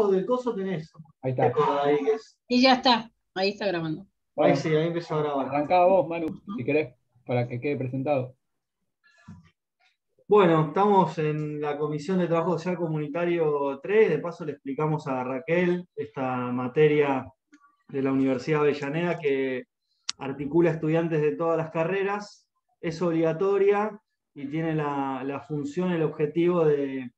abajo del coso tenés. Ahí está. Ahí, Y ya está, ahí está grabando. Bueno, ahí sí, ahí empezó a grabar. Arrancá vos, Manu, si querés, para que quede presentado. Bueno, estamos en la Comisión de Trabajo Social Comunitario 3. De paso le explicamos a Raquel esta materia de la Universidad Avellaneda que articula estudiantes de todas las carreras, es obligatoria y tiene la función, el objetivo de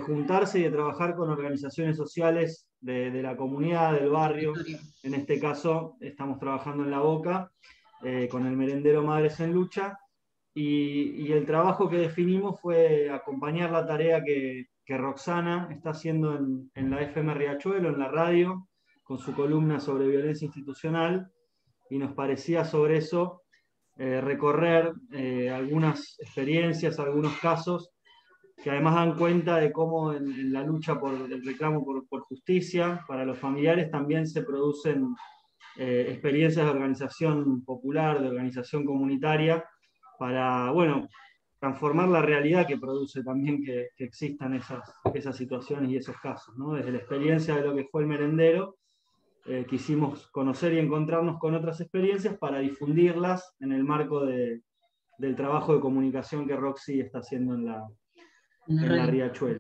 juntarse y de trabajar con organizaciones sociales de la comunidad, del barrio. En este caso estamos trabajando en La Boca con el merendero Madres en Lucha. Y el trabajo que definimos fue acompañar la tarea que Roxana está haciendo en la FM Riachuelo, en la radio, con su columna sobre violencia institucional, y nos parecía sobre eso recorrer algunas experiencias, algunos casos, que además dan cuenta de cómo en la lucha por el reclamo por justicia, para los familiares también se producen experiencias de organización popular, de organización comunitaria, para, bueno, transformar la realidad que produce también que existan esas situaciones y esos casos, ¿no? Desde la experiencia de lo que fue el merendero, quisimos conocer y encontrarnos con otras experiencias para difundirlas en el marco del trabajo de comunicación que Roxy está haciendo en la Riachuelo.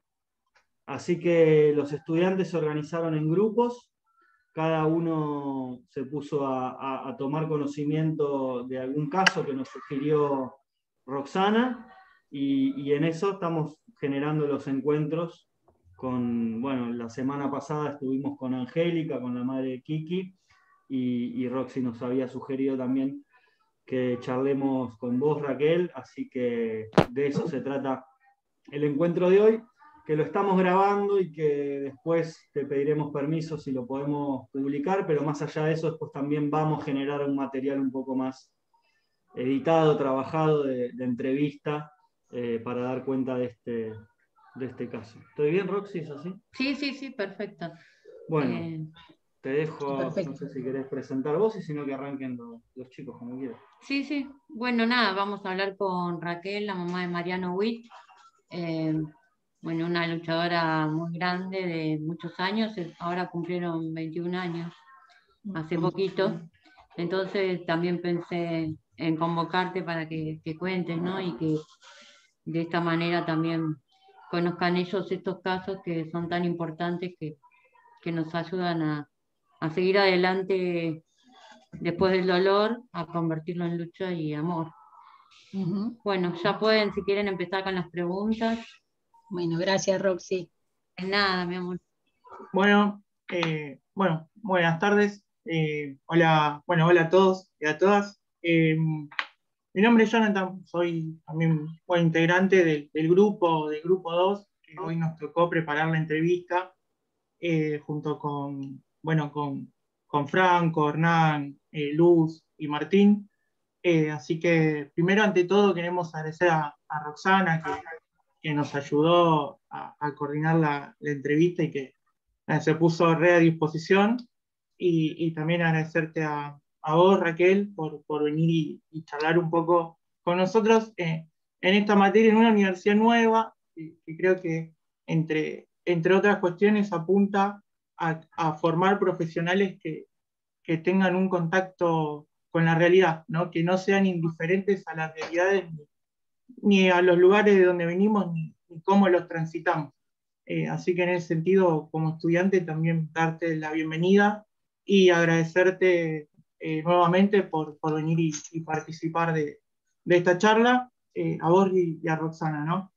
Así que los estudiantes se organizaron en grupos, cada uno se puso a tomar conocimiento de algún caso que nos sugirió Roxana, y en eso estamos generando los encuentros bueno, la semana pasada estuvimos con Angélica, con la madre de Kiki, y Roxy nos había sugerido también que charlemos con vos, Raquel, así que de eso se trata el encuentro de hoy, que lo estamos grabando y que después te pediremos permiso si lo podemos publicar, pero más allá de eso, después también vamos a generar un material un poco más editado, trabajado de entrevista para dar cuenta de este caso. ¿Estoy bien, Roxy? ¿Es así? Sí, perfecto. Bueno, te dejo, no sé si querés presentar vos y si no que arranquen los chicos como quieran. Sí. Bueno, nada, vamos a hablar con Raquel, la mamá de Mariano Witt. Bueno, una luchadora muy grande de muchos años, ahora cumplieron 21 años, hace poquito. Entonces también pensé en convocarte para que cuentes, ¿no? Y que de esta manera también conozcan ellos estos casos que son tan importantes que nos ayudan a seguir adelante después del dolor, a convertirlo en lucha y amor. Bueno, ya pueden, si quieren, empezar con las preguntas. Bueno, gracias, Roxy. De nada, mi amor. Bueno, buenas tardes. Hola a todos y a todas. Mi nombre es Jonathan, soy también integrante del grupo 2, que hoy nos tocó preparar la entrevista junto con Franco, Hernán, Luz y Martín. Así que primero, ante todo, queremos agradecer a Roxana que nos ayudó a coordinar la entrevista y que se puso a disposición, y también agradecerte a vos, Raquel, por venir y charlar un poco con nosotros en esta materia, en una universidad nueva, que creo que entre otras cuestiones apunta a formar profesionales que tengan un contacto con la realidad, ¿no? Que no sean indiferentes a las realidades ni a los lugares de donde venimos, ni cómo los transitamos. Así que en ese sentido, como estudiante, también darte la bienvenida y agradecerte nuevamente por venir y participar de esta charla, a vos y a Roxana, ¿no?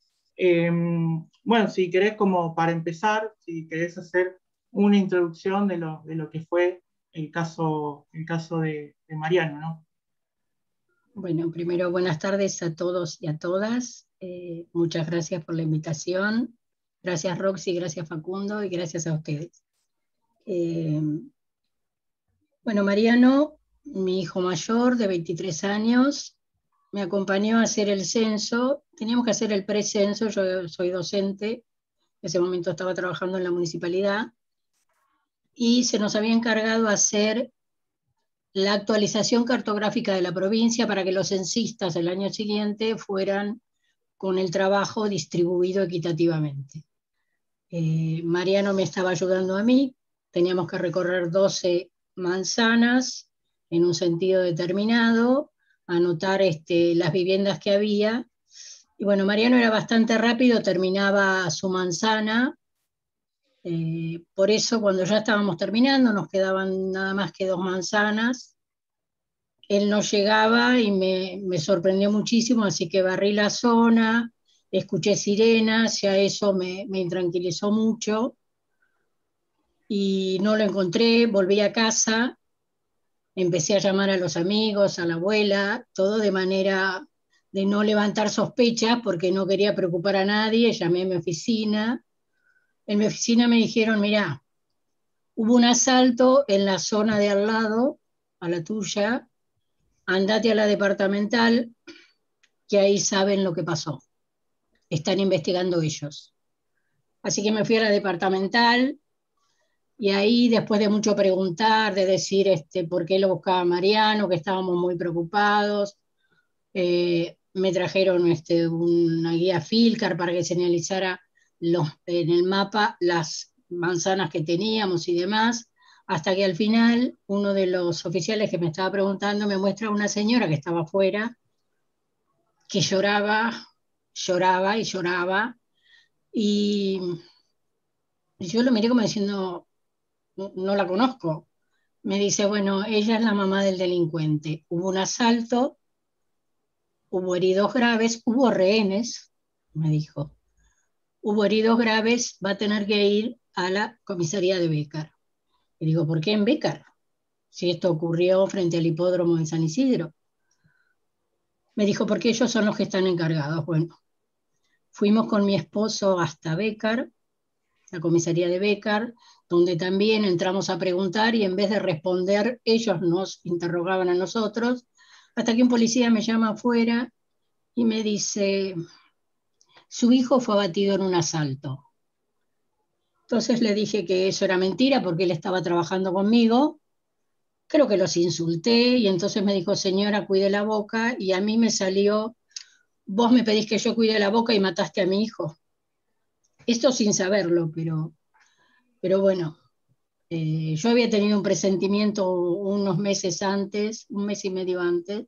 Bueno, si querés, como para empezar, si querés hacer una introducción de lo que fue el caso de Mariano, ¿no? Bueno, primero, buenas tardes a todos y a todas. Muchas gracias por la invitación. Gracias, Roxy, gracias, Facundo, y gracias a ustedes. Bueno, Mariano, mi hijo mayor de 23 años, me acompañó a hacer el censo. Teníamos que hacer el precenso, yo soy docente, en ese momento estaba trabajando en la municipalidad, y se nos había encargado hacer la actualización cartográfica de la provincia para que los censistas el año siguiente fueran con el trabajo distribuido equitativamente. Mariano me estaba ayudando a mí, teníamos que recorrer 12 manzanas en un sentido determinado, anotar las viviendas que había. Y bueno, Mariano era bastante rápido, terminaba su manzana. Por eso cuando ya estábamos terminando, nos quedaban nada más que 2 manzanas. Él no llegaba y me sorprendió muchísimo, así que barrí la zona, escuché sirenas, ya eso me intranquilizó mucho. Y no lo encontré, volví a casa, empecé a llamar a los amigos, a la abuela, todo de manera de no levantar sospechas porque no quería preocupar a nadie. Llamé a mi oficina. En mi oficina me dijeron, mirá, hubo un asalto en la zona de al lado, a la tuya, andate a la departamental, que ahí saben lo que pasó. Están investigando ellos. Así que me fui a la departamental, y ahí, después de mucho preguntar, de decir por qué lo buscaba Mariano, que estábamos muy preocupados, me trajeron una guía Filcar para que señalizara en el mapa las manzanas que teníamos y demás, hasta que al final uno de los oficiales que me estaba preguntando me muestra una señora que estaba afuera, que lloraba, lloraba y lloraba, y yo lo miré como diciendo, no la conozco. Me dice, bueno, ella es la mamá del delincuente. Hubo un asalto, hubo heridos graves, hubo rehenes, me dijo. Hubo heridos graves, va a tener que ir a la comisaría de Bécar. Y digo, ¿por qué en Bécar? Si esto ocurrió frente al hipódromo de San Isidro. Me dijo, porque ellos son los que están encargados. Bueno, fuimos con mi esposo hasta Bécar, la comisaría de Bécar, donde también entramos a preguntar y en vez de responder, ellos nos interrogaban a nosotros, hasta que un policía me llama afuera y me dice, su hijo fue abatido en un asalto. Entonces le dije que eso era mentira porque él estaba trabajando conmigo. Creo que los insulté y entonces me dijo, señora, cuide la boca, y a mí me salió, vos me pedís que yo cuide la boca y mataste a mi hijo. Esto sin saberlo, pero bueno, yo había tenido un presentimiento unos meses antes, un mes y medio antes,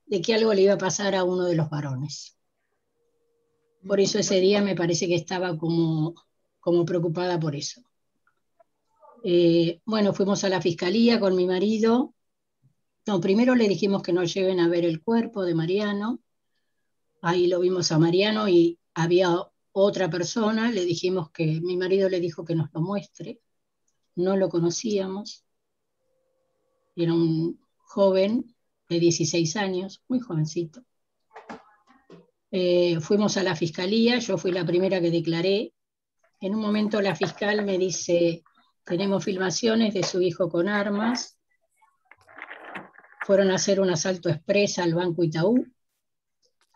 de que algo le iba a pasar a uno de los varones. Por eso ese día me parece que estaba como preocupada por eso. Bueno, fuimos a la fiscalía con mi marido. No, primero le dijimos que nos lleven a ver el cuerpo de Mariano. Ahí lo vimos a Mariano y había otra persona. Le dijimos que mi marido le dijo que nos lo muestre. No lo conocíamos. Era un joven de 16 años, muy jovencito. Fuimos a la fiscalía, yo fui la primera que declaré. En un momento la fiscal me dice, tenemos filmaciones de su hijo con armas. Fueron a hacer un asalto express al Banco Itaú.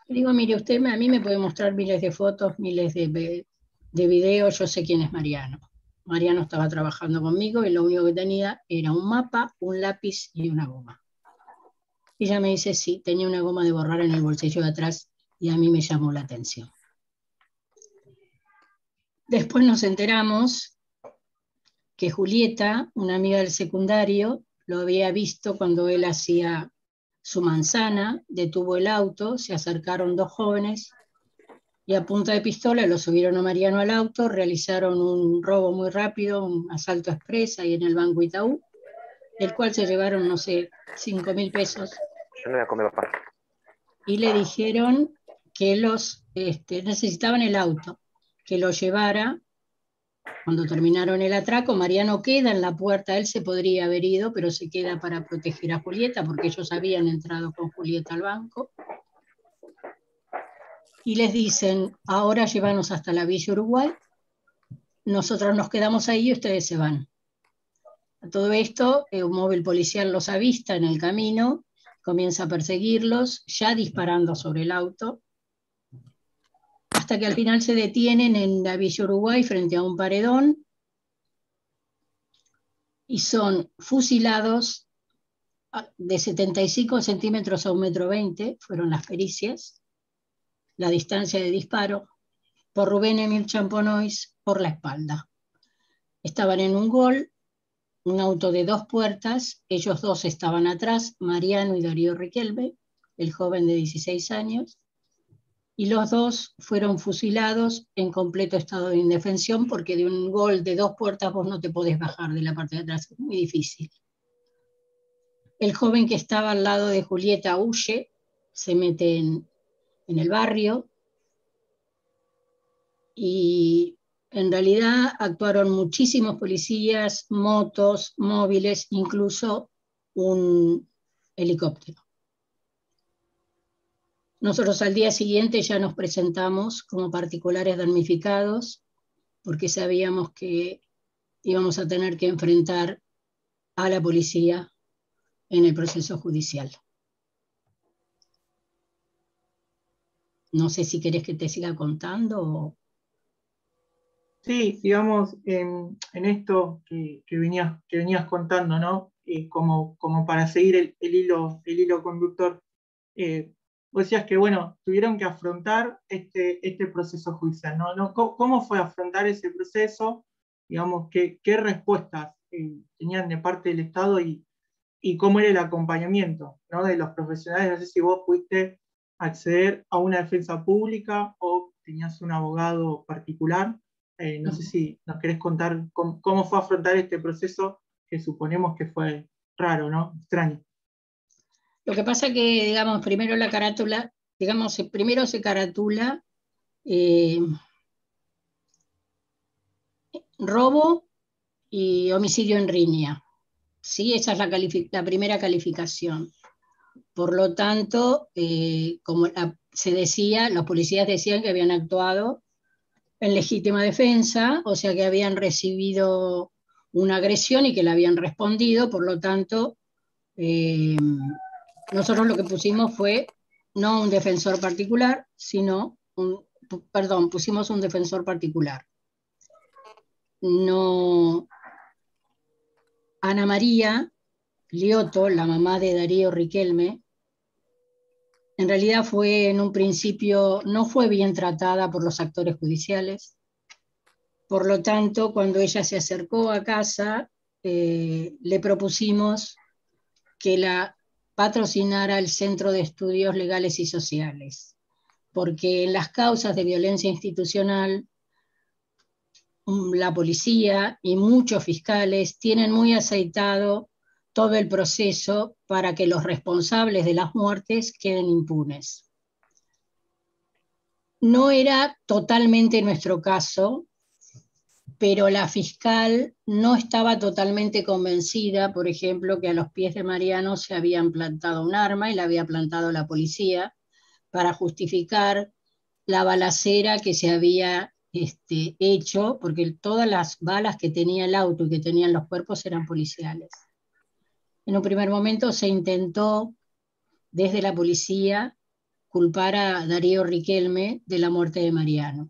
Le digo, mire, usted a mí me puede mostrar miles de fotos, miles de videos, yo sé quién es Mariano. Mariano estaba trabajando conmigo y lo único que tenía era un mapa, un lápiz y una goma. Y ella me dice, sí, tenía una goma de borrar en el bolsillo de atrás, y a mí me llamó la atención. Después nos enteramos que Julieta, una amiga del secundario, lo había visto cuando él hacía su manzana, detuvo el auto, se acercaron 2 jóvenes y a punta de pistola lo subieron a Mariano al auto, realizaron un robo muy rápido, un asalto express ahí en el Banco Itaú, del cual se llevaron, no sé, 5.000 pesos. Yo no voy a comer, papá. Y le dijeron que necesitaban el auto, que lo llevara. Cuando terminaron el atraco, Mariano queda en la puerta, él se podría haber ido, pero se queda para proteger a Julieta, porque ellos habían entrado con Julieta al banco. Y les dicen, ahora llévanos hasta la Villa Uruguay, nosotros nos quedamos ahí y ustedes se van. A todo esto, un móvil policial los avista en el camino, comienza a perseguirlos, ya disparando sobre el auto, hasta que al final se detienen en la Villa Uruguay frente a un paredón y son fusilados de 75 centímetros a 1,20 m, fueron las pericias, la distancia de disparo, por Rubén Emil Champonois, por la espalda. Estaban en un Gol, un auto de 2 puertas, ellos dos estaban atrás, Mariano y Darío Riquelme, el joven de 16 años, y los dos fueron fusilados en completo estado de indefensión, porque de un Gol de 2 puertas vos no te podés bajar de la parte de atrás, es muy difícil. El joven que estaba al lado de Julieta huye, se mete en el barrio, y en realidad actuaron muchísimos policías, motos, móviles, incluso un helicóptero. Nosotros al día siguiente ya nos presentamos como particulares damnificados, porque sabíamos que íbamos a tener que enfrentar a la policía en el proceso judicial. No sé si querés que te siga contando o... Sí, digamos, en esto que venías contando, ¿no? Como para seguir el hilo conductor, vos decías que, bueno, tuvieron que afrontar este proceso judicial, ¿no? ¿Cómo fue afrontar ese proceso? Digamos, ¿qué respuestas tenían de parte del Estado y cómo era el acompañamiento, ¿no? De los profesionales? No sé si vos pudiste acceder a una defensa pública o tenías un abogado particular. No sé si nos querés contar cómo fue afrontar este proceso, que suponemos que fue raro, ¿no? Extraño. Lo que pasa que, digamos, primero la carátula, digamos, primero se caratula robo y homicidio en riña. ¿Sí? Esa es la primera calificación. Por lo tanto, como se decía, los policías decían que habían actuado en legítima defensa, o sea que habían recibido una agresión y que la habían respondido, por lo tanto, nosotros lo que pusimos fue no un defensor particular, sino pusimos un defensor particular. No, Ana María Lioto, la mamá de Darío Riquelme, en realidad fue en un principio, no fue bien tratada por los actores judiciales. Por lo tanto, cuando ella se acercó a casa, le propusimos que la patrocinara el Centro de Estudios Legales y Sociales, porque en las causas de violencia institucional, la policía y muchos fiscales tienen muy aceitado todo el proceso para que los responsables de las muertes queden impunes. No era totalmente nuestro caso, pero la fiscal no estaba totalmente convencida, por ejemplo, que a los pies de Mariano se habían plantado un arma y la había plantado la policía para justificar la balacera que se había hecho, porque todas las balas que tenía el auto y que tenían los cuerpos eran policiales. En un primer momento se intentó desde la policía culpar a Darío Riquelme de la muerte de Mariano.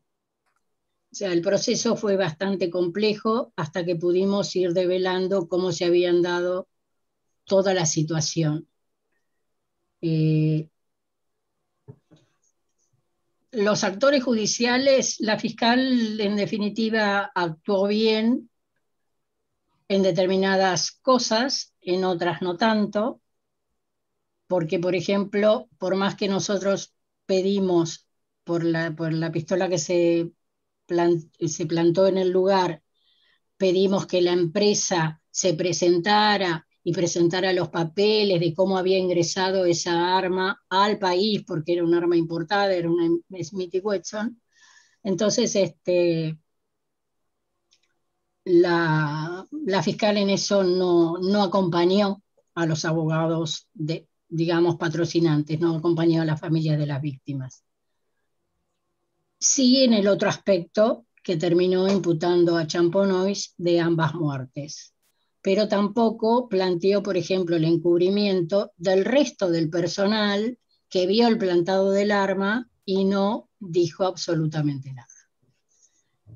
O sea, el proceso fue bastante complejo hasta que pudimos ir develando cómo se habían dado toda la situación. Los actores judiciales, la fiscal en definitiva actuó bien en determinadas cosas, en otras no tanto, porque por ejemplo, por más que nosotros pedimos por la pistola que se plantó en el lugar, pedimos que la empresa se presentara y presentara los papeles de cómo había ingresado esa arma al país, porque era un arma importada, era una Smith & Wesson. Entonces, la fiscal en eso no acompañó a los abogados, digamos, patrocinantes, no acompañó a las familias de las víctimas. Sí, en el otro aspecto, que terminó imputando a Champonois de ambas muertes, pero tampoco planteó, por ejemplo, el encubrimiento del resto del personal que vio el plantado del arma y no dijo absolutamente nada.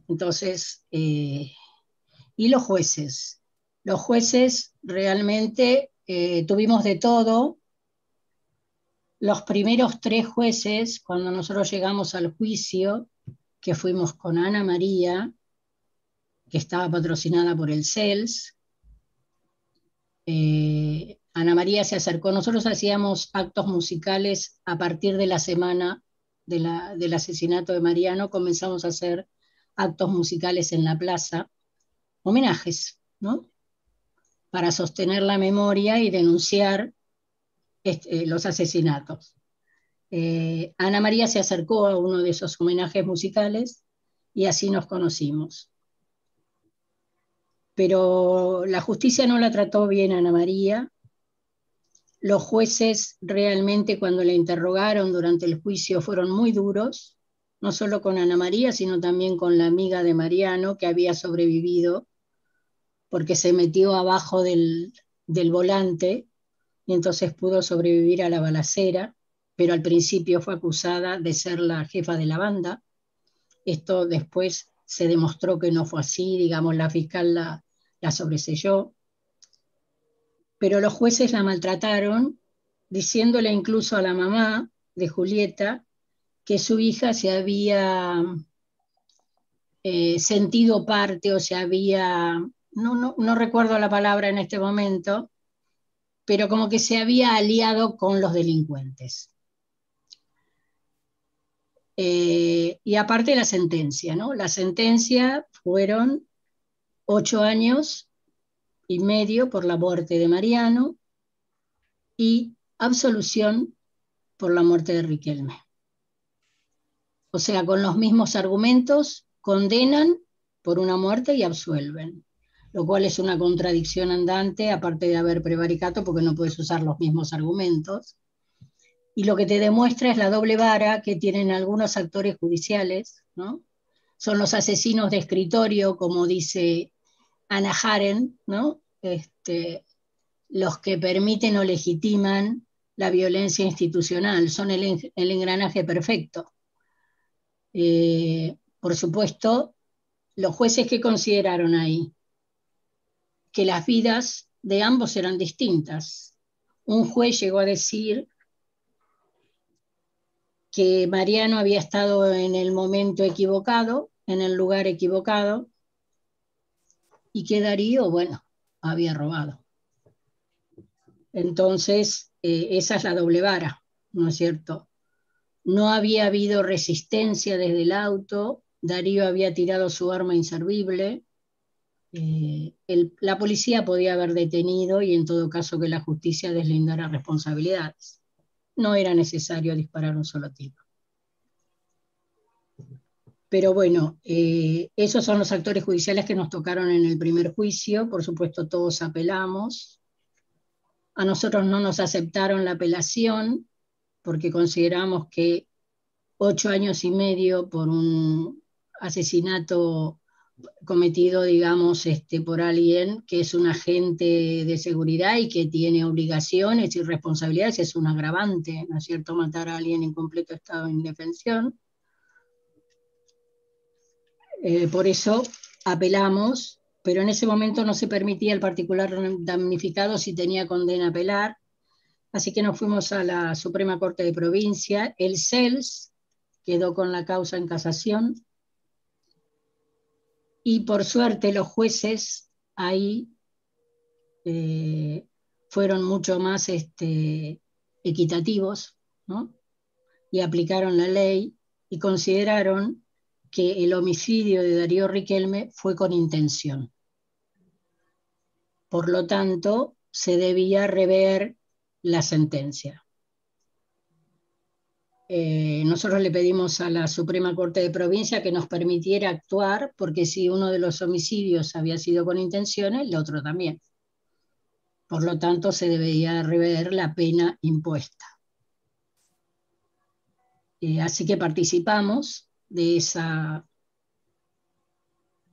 Entonces, y los jueces realmente tuvimos de todo. Los primeros 3 jueces, cuando nosotros llegamos al juicio, que fuimos con Ana María, que estaba patrocinada por el CELS. Ana María se acercó, nosotros hacíamos actos musicales a partir de la semana del asesinato de Mariano, comenzamos a hacer actos musicales en la plaza, homenajes, ¿no? Para sostener la memoria y denunciar los asesinatos. Ana María se acercó a uno de esos homenajes musicales y así nos conocimos. Pero la justicia no la trató bien a Ana María. Los jueces realmente cuando la interrogaron durante el juicio fueron muy duros, no solo con Ana María, sino también con la amiga de Mariano que había sobrevivido porque se metió abajo del volante y entonces pudo sobrevivir a la balacera, pero al principio fue acusada de ser la jefa de la banda. Esto después se demostró que no fue así, digamos, la fiscal la sobreseyó. Pero los jueces la maltrataron, diciéndole incluso a la mamá de Julieta que su hija se había sentido parte o se había, no recuerdo la palabra en este momento, pero como que se había aliado con los delincuentes. Y aparte la sentencia, ¿no? La sentencia fueron 8 años y medio por la muerte de Mariano y absolución por la muerte de Riquelme. O sea, con los mismos argumentos, condenan por una muerte y absuelven, lo cual es una contradicción andante, aparte de haber prevaricato, porque no puedes usar los mismos argumentos. Y lo que te demuestra es la doble vara que tienen algunos actores judiciales, ¿no? Son los asesinos de escritorio, como dice Hannah Arendt, ¿no? Los que permiten o legitiman la violencia institucional, son el engranaje perfecto. Por supuesto, los jueces que consideraron ahí que las vidas de ambos eran distintas. Un juez llegó a decir que Mariano había estado en el momento equivocado, en el lugar equivocado, y que Darío, bueno, había robado. Entonces, esa es la doble vara, ¿no es cierto? No había habido resistencia desde el auto, Darío había tirado su arma inservible, la policía podía haber detenido y en todo caso que la justicia deslindara responsabilidades. No era necesario disparar un solo tiro. Pero bueno, esos son los actores judiciales que nos tocaron en el primer juicio. Por supuesto, todos apelamos. A nosotros no nos aceptaron la apelación porque consideramos que 8 años y medio por un asesinato cometido, digamos, por alguien que es un agente de seguridad y que tiene obligaciones y responsabilidades, es un agravante, ¿no es cierto?, matar a alguien en completo estado de indefensión. Por eso apelamos, pero en ese momento no se permitía al particular damnificado si tenía condena apelar, así que nos fuimos a la Suprema Corte de Provincia. El CELS quedó con la causa en casación y por suerte los jueces ahí fueron mucho más equitativos, ¿no? Y aplicaron la ley y consideraron que el homicidio de Darío Riquelme fue con intención. Por lo tanto, se debía rever la sentencia. Nosotros le pedimos a la Suprema Corte de Provincia que nos permitiera actuar, porque si uno de los homicidios había sido con intención, el otro también. Por lo tanto, se debería rever la pena impuesta. Así que participamos de esa...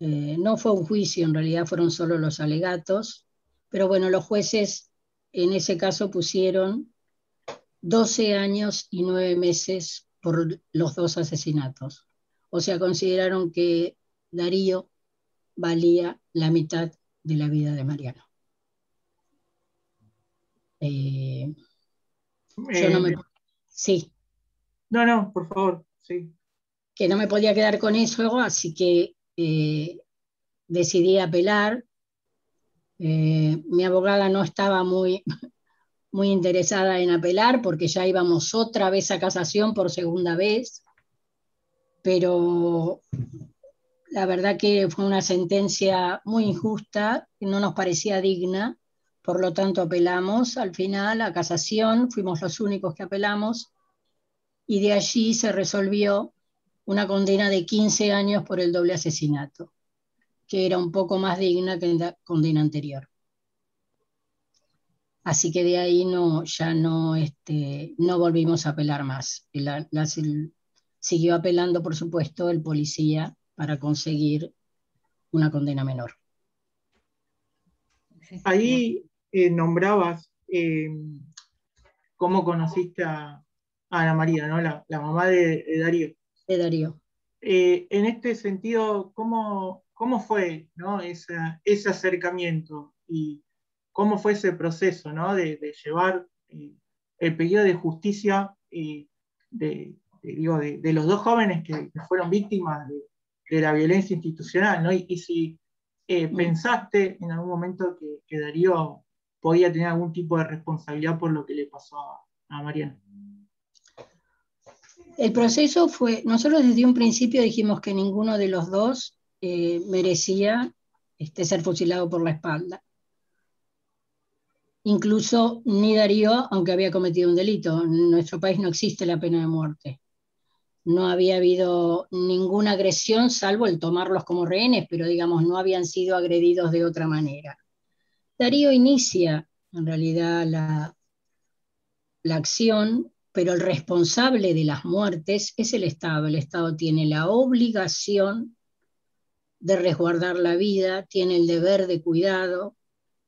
no fue un juicio, en realidad fueron solo los alegatos, pero bueno, los jueces en ese caso pusieron 12 años y 9 meses por los 2 asesinatos. O sea, consideraron que Darío valía la mitad de la vida de Mariano. Yo no me... Sí. No, por favor, sí. Que no me podía quedar con eso, así que decidí apelar. Mi abogada no estaba muy interesada en apelar porque ya íbamos otra vez a casación por segunda vez, pero la verdad que fue una sentencia muy injusta, que no nos parecía digna, por lo tanto apelamos al final a casación, fuimos los únicos que apelamos, y de allí se resolvió una condena de 15 años por el doble asesinato, que era un poco más digna que la condena anterior. Así que de ahí ya no volvimos a apelar más. Siguió apelando, por supuesto, el policía para conseguir una condena menor. Ahí nombrabas cómo conociste a Ana María, ¿no? La mamá de Darío. De Darío. En este sentido, ¿cómo fue, ¿no? ese acercamiento y cómo fue ese proceso, ¿no? de llevar el pedido de justicia de los dos jóvenes que fueron víctimas de la violencia institucional, ¿no? Y si pensaste en algún momento que Darío podía tener algún tipo de responsabilidad por lo que le pasó a Mariana. El proceso fue, nosotros desde un principio dijimos que ninguno de los dos merecía ser fusilado por la espalda. Incluso ni Darío, aunque había cometido un delito. En nuestro país no existe la pena de muerte. No había habido ninguna agresión, salvo el tomarlos como rehenes, pero digamos, no habían sido agredidos de otra manera. Darío inicia, en realidad, la acción, pero el responsable de las muertes es el Estado. El Estado tiene la obligación de resguardar la vida, tiene el deber de cuidado,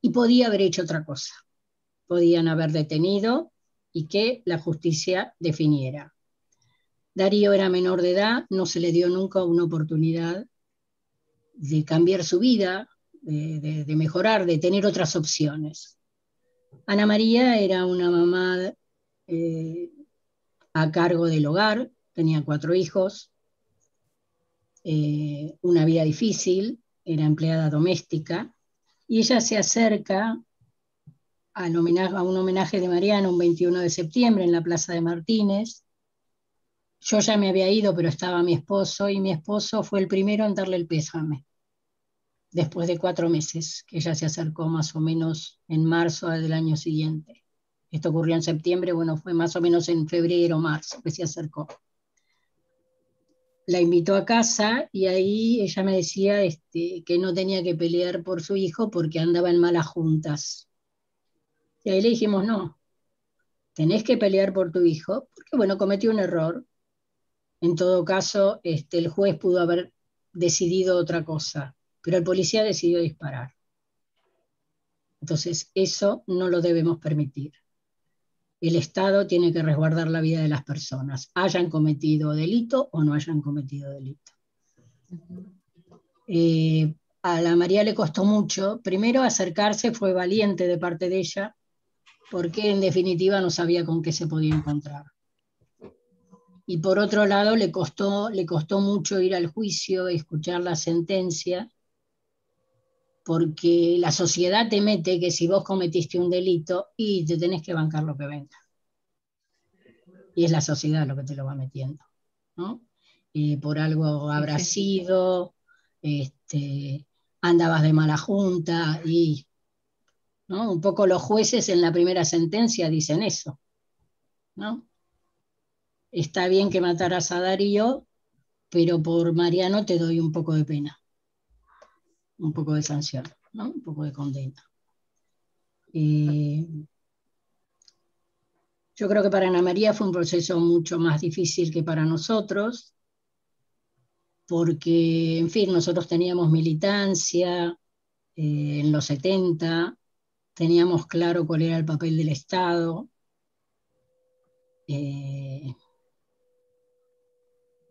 y podía haber hecho otra cosa. Podían haber detenido y que la justicia definiera. Darío era menor de edad, no se le dio nunca una oportunidad de cambiar su vida, de mejorar, de tener otras opciones. Ana María era una mamá a cargo del hogar, tenía 4 hijos, una vida difícil, era empleada doméstica, y ella se acerca a un homenaje de Mariana un 21 de septiembre en la Plaza de Martínez. Yo ya me había ido, pero estaba mi esposo, y mi esposo fue el primero en darle el pésame, después de 4 meses, que ella se acercó más o menos en marzo del año siguiente. Esto ocurrió en septiembre, bueno, fue más o menos en febrero, marzo, que se acercó. La invitó a casa y ahí ella me decía que no tenía que pelear por su hijo porque andaba en malas juntas. Y ahí le dijimos, no, tenés que pelear por tu hijo, porque bueno, cometió un error. En todo caso, el juez pudo haber decidido otra cosa, pero el policía decidió disparar. Entonces, eso no lo debemos permitir. El Estado tiene que resguardar la vida de las personas, hayan cometido delito o no hayan cometido delito. A la María le costó mucho, primero acercarse, fue valiente de parte de ella, porque en definitiva no sabía con qué se podía encontrar. Y por otro lado le costó mucho ir al juicio, escuchar la sentencia, porque la sociedad te mete que si vos cometiste un delito y te tenés que bancar lo que venga. Y es la sociedad lo que te lo va metiendo, ¿no? Por algo habrá sido, andabas de mala junta, y ¿no? Un poco los jueces en la primera sentencia dicen eso, ¿no? Está bien que mataras a Darío, pero por Mariano te doy un poco de pena, un poco de sanción, ¿no? Un poco de condena. Yo creo que para Ana María fue un proceso mucho más difícil que para nosotros, porque, en fin, nosotros teníamos militancia en los 70, teníamos claro cuál era el papel del Estado.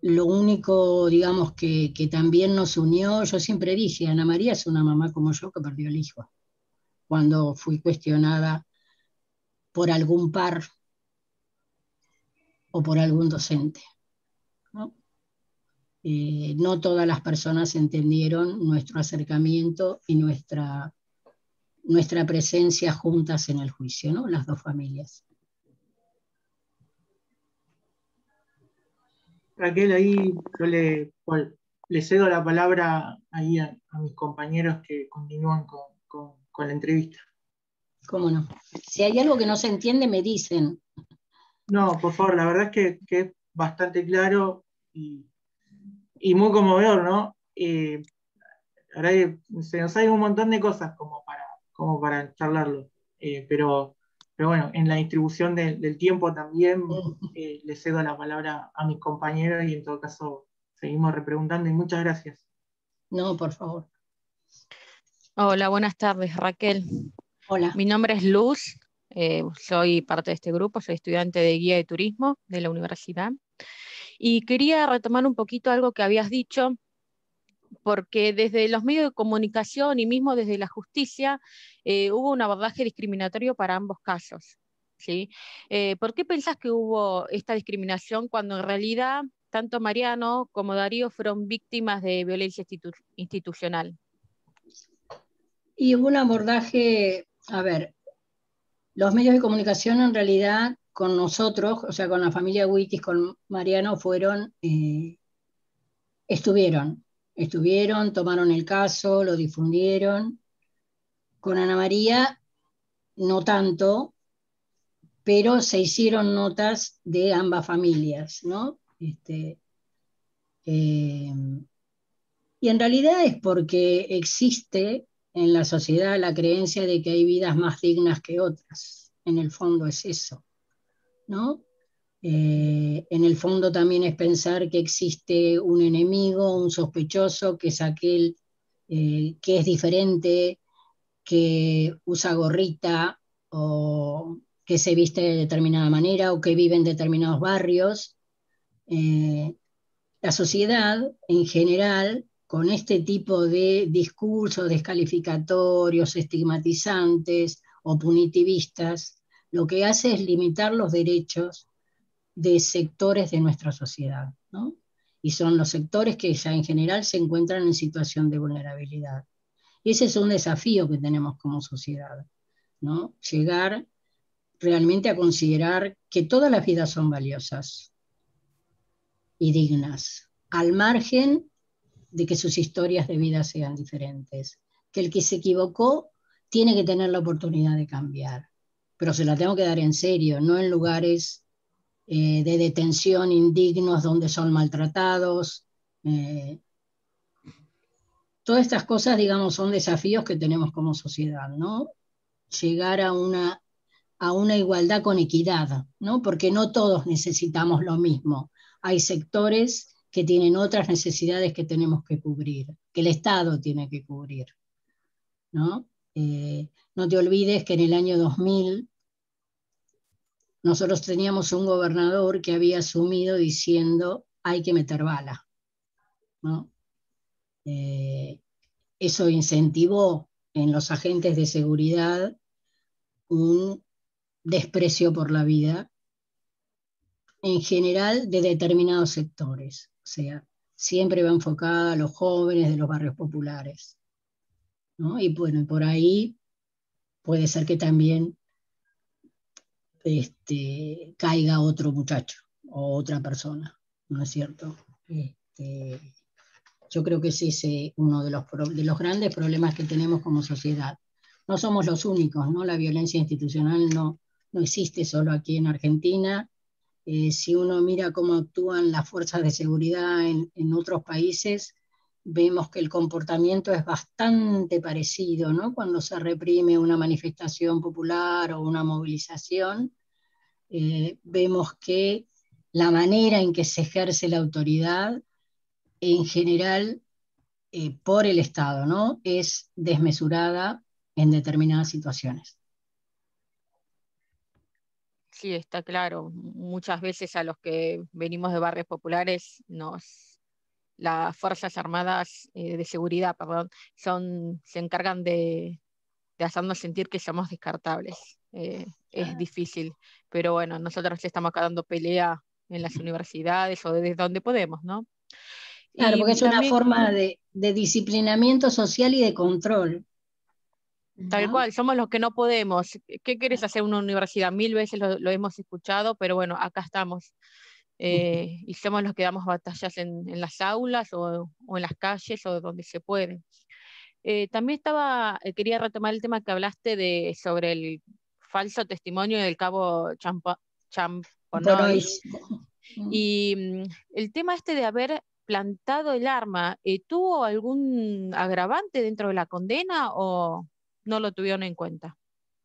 Lo único, digamos, que también nos unió, yo siempre dije, Ana María es una mamá como yo que perdió el hijo, cuando fui cuestionada por algún par o por algún docente, ¿no? no todas las personas entendieron nuestro acercamiento y nuestra presencia juntas en el juicio, ¿no? Las dos familias. Raquel, ahí yo le cedo la palabra ahí a mis compañeros que continúan con la entrevista. ¿Cómo no? Si hay algo que no se entiende, me dicen. No, por favor, la verdad es que es bastante claro y muy conmovedor, ¿no? La verdad que se nos hay un montón de cosas como para charlarlo, pero bueno, en la distribución del tiempo también le cedo la palabra a mis compañeros y en todo caso seguimos repreguntando y muchas gracias. No, por favor. Hola, buenas tardes, Raquel. Hola. Mi nombre es Luz, soy parte de este grupo, soy estudiante de guía de turismo de la universidad. Y quería retomar un poquito algo que habías dicho, porque desde los medios de comunicación y mismo desde la justicia hubo un abordaje discriminatorio para ambos casos, ¿sí? ¿Por qué pensás que hubo esta discriminación cuando en realidad tanto Mariano como Darío fueron víctimas de violencia institucional? Y hubo un abordaje, a ver, los medios de comunicación en realidad con nosotros, o sea, con la familia Wittis, con Mariano, estuvieron, tomaron el caso, lo difundieron. Con Ana María no tanto, pero se hicieron notas de ambas familias, ¿no? Y en realidad es porque existe en la sociedad la creencia de que hay vidas más dignas que otras. En el fondo es eso, ¿no? En el fondo también es pensar que existe un enemigo, un sospechoso, que es aquel que es diferente, que usa gorrita o que se viste de determinada manera o que vive en determinados barrios. La sociedad en general, con este tipo de discursos descalificatorios, estigmatizantes o punitivistas, lo que hace es limitar los derechos de sectores de nuestra sociedad, ¿no? Y son los sectores que ya en general se encuentran en situación de vulnerabilidad. Y ese es un desafío que tenemos como sociedad, ¿no? Llegar realmente a considerar que todas las vidas son valiosas y dignas, al margen de que sus historias de vida sean diferentes. Que el que se equivocó tiene que tener la oportunidad de cambiar, pero se la tengo que dar en serio, no en lugares de detención indignos donde son maltratados. Todas estas cosas, digamos, son desafíos que tenemos como sociedad, ¿no? Llegar a una igualdad con equidad, ¿no? Porque no todos necesitamos lo mismo. Hay sectores que tienen otras necesidades que tenemos que cubrir, que el Estado tiene que cubrir, ¿no? No te olvides que en el año 2000 nosotros teníamos un gobernador que había asumido diciendo hay que meter bala, ¿no? Eso incentivó en los agentes de seguridad un desprecio por la vida en general de determinados sectores, o sea, siempre va enfocada a los jóvenes de los barrios populares, ¿no? Y bueno, por ahí puede ser que también caiga otro muchacho o otra persona, ¿no es cierto? Yo creo que ese es uno de los grandes problemas que tenemos como sociedad. No somos los únicos, ¿no? La violencia institucional no existe solo aquí en Argentina. Si uno mira cómo actúan las fuerzas de seguridad en otros países, vemos que el comportamiento es bastante parecido, ¿no? Cuando se reprime una manifestación popular o una movilización, vemos que la manera en que se ejerce la autoridad, en general, por el Estado, ¿no? Es desmesurada en determinadas situaciones. Sí, está claro. Muchas veces a los que venimos de barrios populares las Fuerzas Armadas de Seguridad, perdón, se encargan de hacernos sentir que somos descartables. Es difícil, pero bueno, nosotros estamos acá dando pelea en las universidades o desde donde podemos, ¿no? Claro, porque es una también, forma de disciplinamiento social y de control. tal ¿no? cual, somos los que no podemos. ¿Qué querés hacer en una universidad? Mil veces lo hemos escuchado, pero bueno, acá estamos. Y somos los que damos batallas en las aulas o en las calles o donde se puede. También quería retomar el tema que hablaste sobre el falso testimonio del cabo Champenoy Bonois. y el tema este de haber plantado el arma, ¿tuvo algún agravante dentro de la condena o no lo tuvieron en cuenta?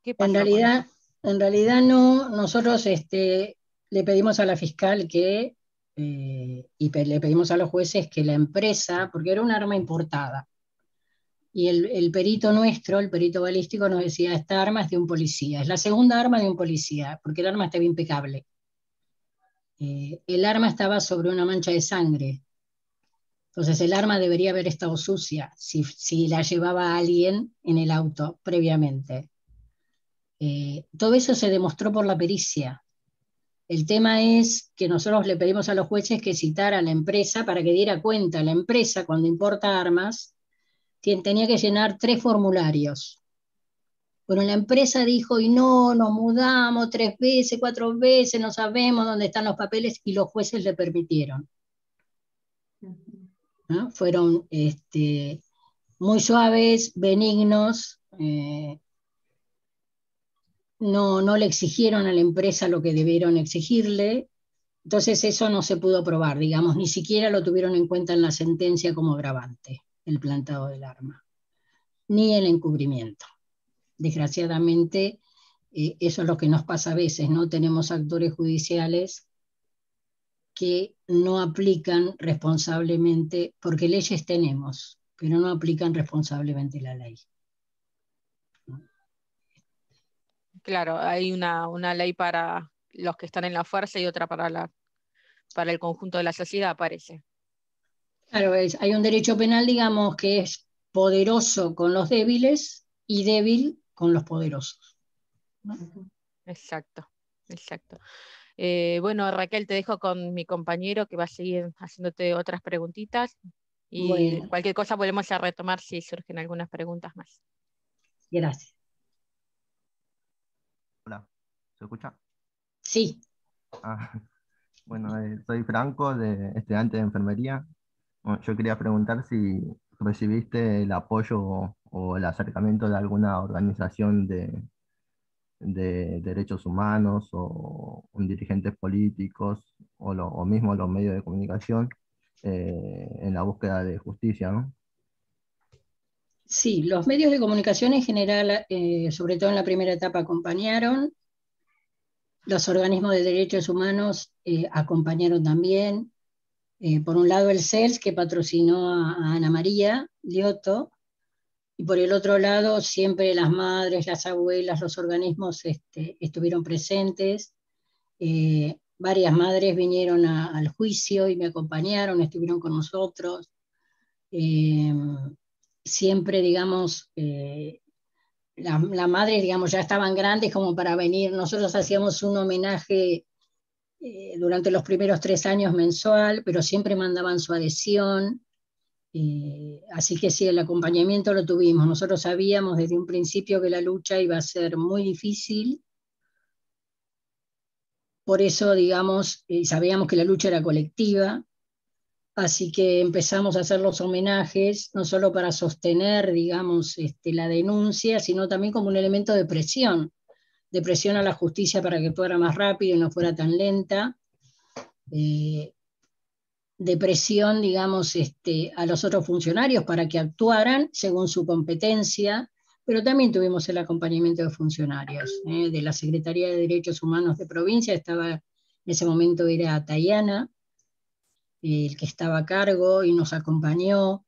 ¿Qué pasó con eso? En realidad no, nosotros le pedimos a la fiscal que, le pedimos a los jueces que la empresa, porque era un arma importada, y el perito nuestro, el perito balístico, nos decía, esta arma es de un policía, es la segunda arma de un policía, porque el arma estaba impecable. El arma estaba sobre una mancha de sangre, entonces el arma debería haber estado sucia si la llevaba alguien en el auto previamente. Todo eso se demostró por la pericia. El tema es que nosotros le pedimos a los jueces que citara a la empresa para que diera cuenta. La empresa, cuando importa armas, tenía que llenar 3 formularios. Bueno, la empresa dijo, y no, nos mudamos 3 veces, 4 veces, no sabemos dónde están los papeles, y los jueces le permitieron. ¿No? Fueron muy suaves, benignos, no le exigieron a la empresa lo que debieron exigirle, entonces eso no se pudo probar, digamos, ni siquiera lo tuvieron en cuenta en la sentencia como agravante, el plantado del arma, ni el encubrimiento. Desgraciadamente, eso es lo que nos pasa a veces, ¿no? Tenemos actores judiciales que no aplican responsablemente, porque leyes tenemos, pero no aplican responsablemente la ley. Claro, hay una ley para los que están en la fuerza y otra para el conjunto de la sociedad, parece. Claro, hay un derecho penal, digamos, que es poderoso con los débiles y débil con los poderosos, ¿no? Exacto, exacto. Bueno, Raquel, te dejo con mi compañero que va a seguir haciéndote otras preguntitas y Bueno, cualquier cosa volvemos a retomar si surgen algunas preguntas más. gracias. Hola, ¿se escucha? Sí, Ah, bueno, soy Franco, estudiante de enfermería. Bueno, yo quería preguntar si recibiste el apoyo o el acercamiento de alguna organización de derechos humanos o dirigentes políticos o mismo los medios de comunicación en la búsqueda de justicia, ¿no? sí, los medios de comunicación en general, sobre todo en la primera etapa, acompañaron. Los organismos de derechos humanos acompañaron también. Por un lado el CELS, que patrocinó a Ana María Liotto, y por el otro lado siempre las madres, las abuelas, los organismos estuvieron presentes. Varias madres vinieron al juicio y me acompañaron, estuvieron con nosotros. Siempre, digamos, las madres, digamos, ya estaban grandes como para venir. Nosotros hacíamos un homenaje durante los primeros 3 años mensual, pero siempre mandaban su adhesión. Así que sí, el acompañamiento lo tuvimos. Nosotros sabíamos desde un principio que la lucha iba a ser muy difícil. Por eso, digamos, sabíamos que la lucha era colectiva. Así que empezamos a hacer los homenajes, no solo para sostener, digamos, la denuncia, sino también como un elemento de presión a la justicia para que fuera más rápido y no fuera tan lenta, de presión, digamos, a los otros funcionarios para que actuaran según su competencia, pero también tuvimos el acompañamiento de funcionarios, de la Secretaría de Derechos Humanos de provincia, en ese momento era Tayana, el que estaba a cargo y nos acompañó.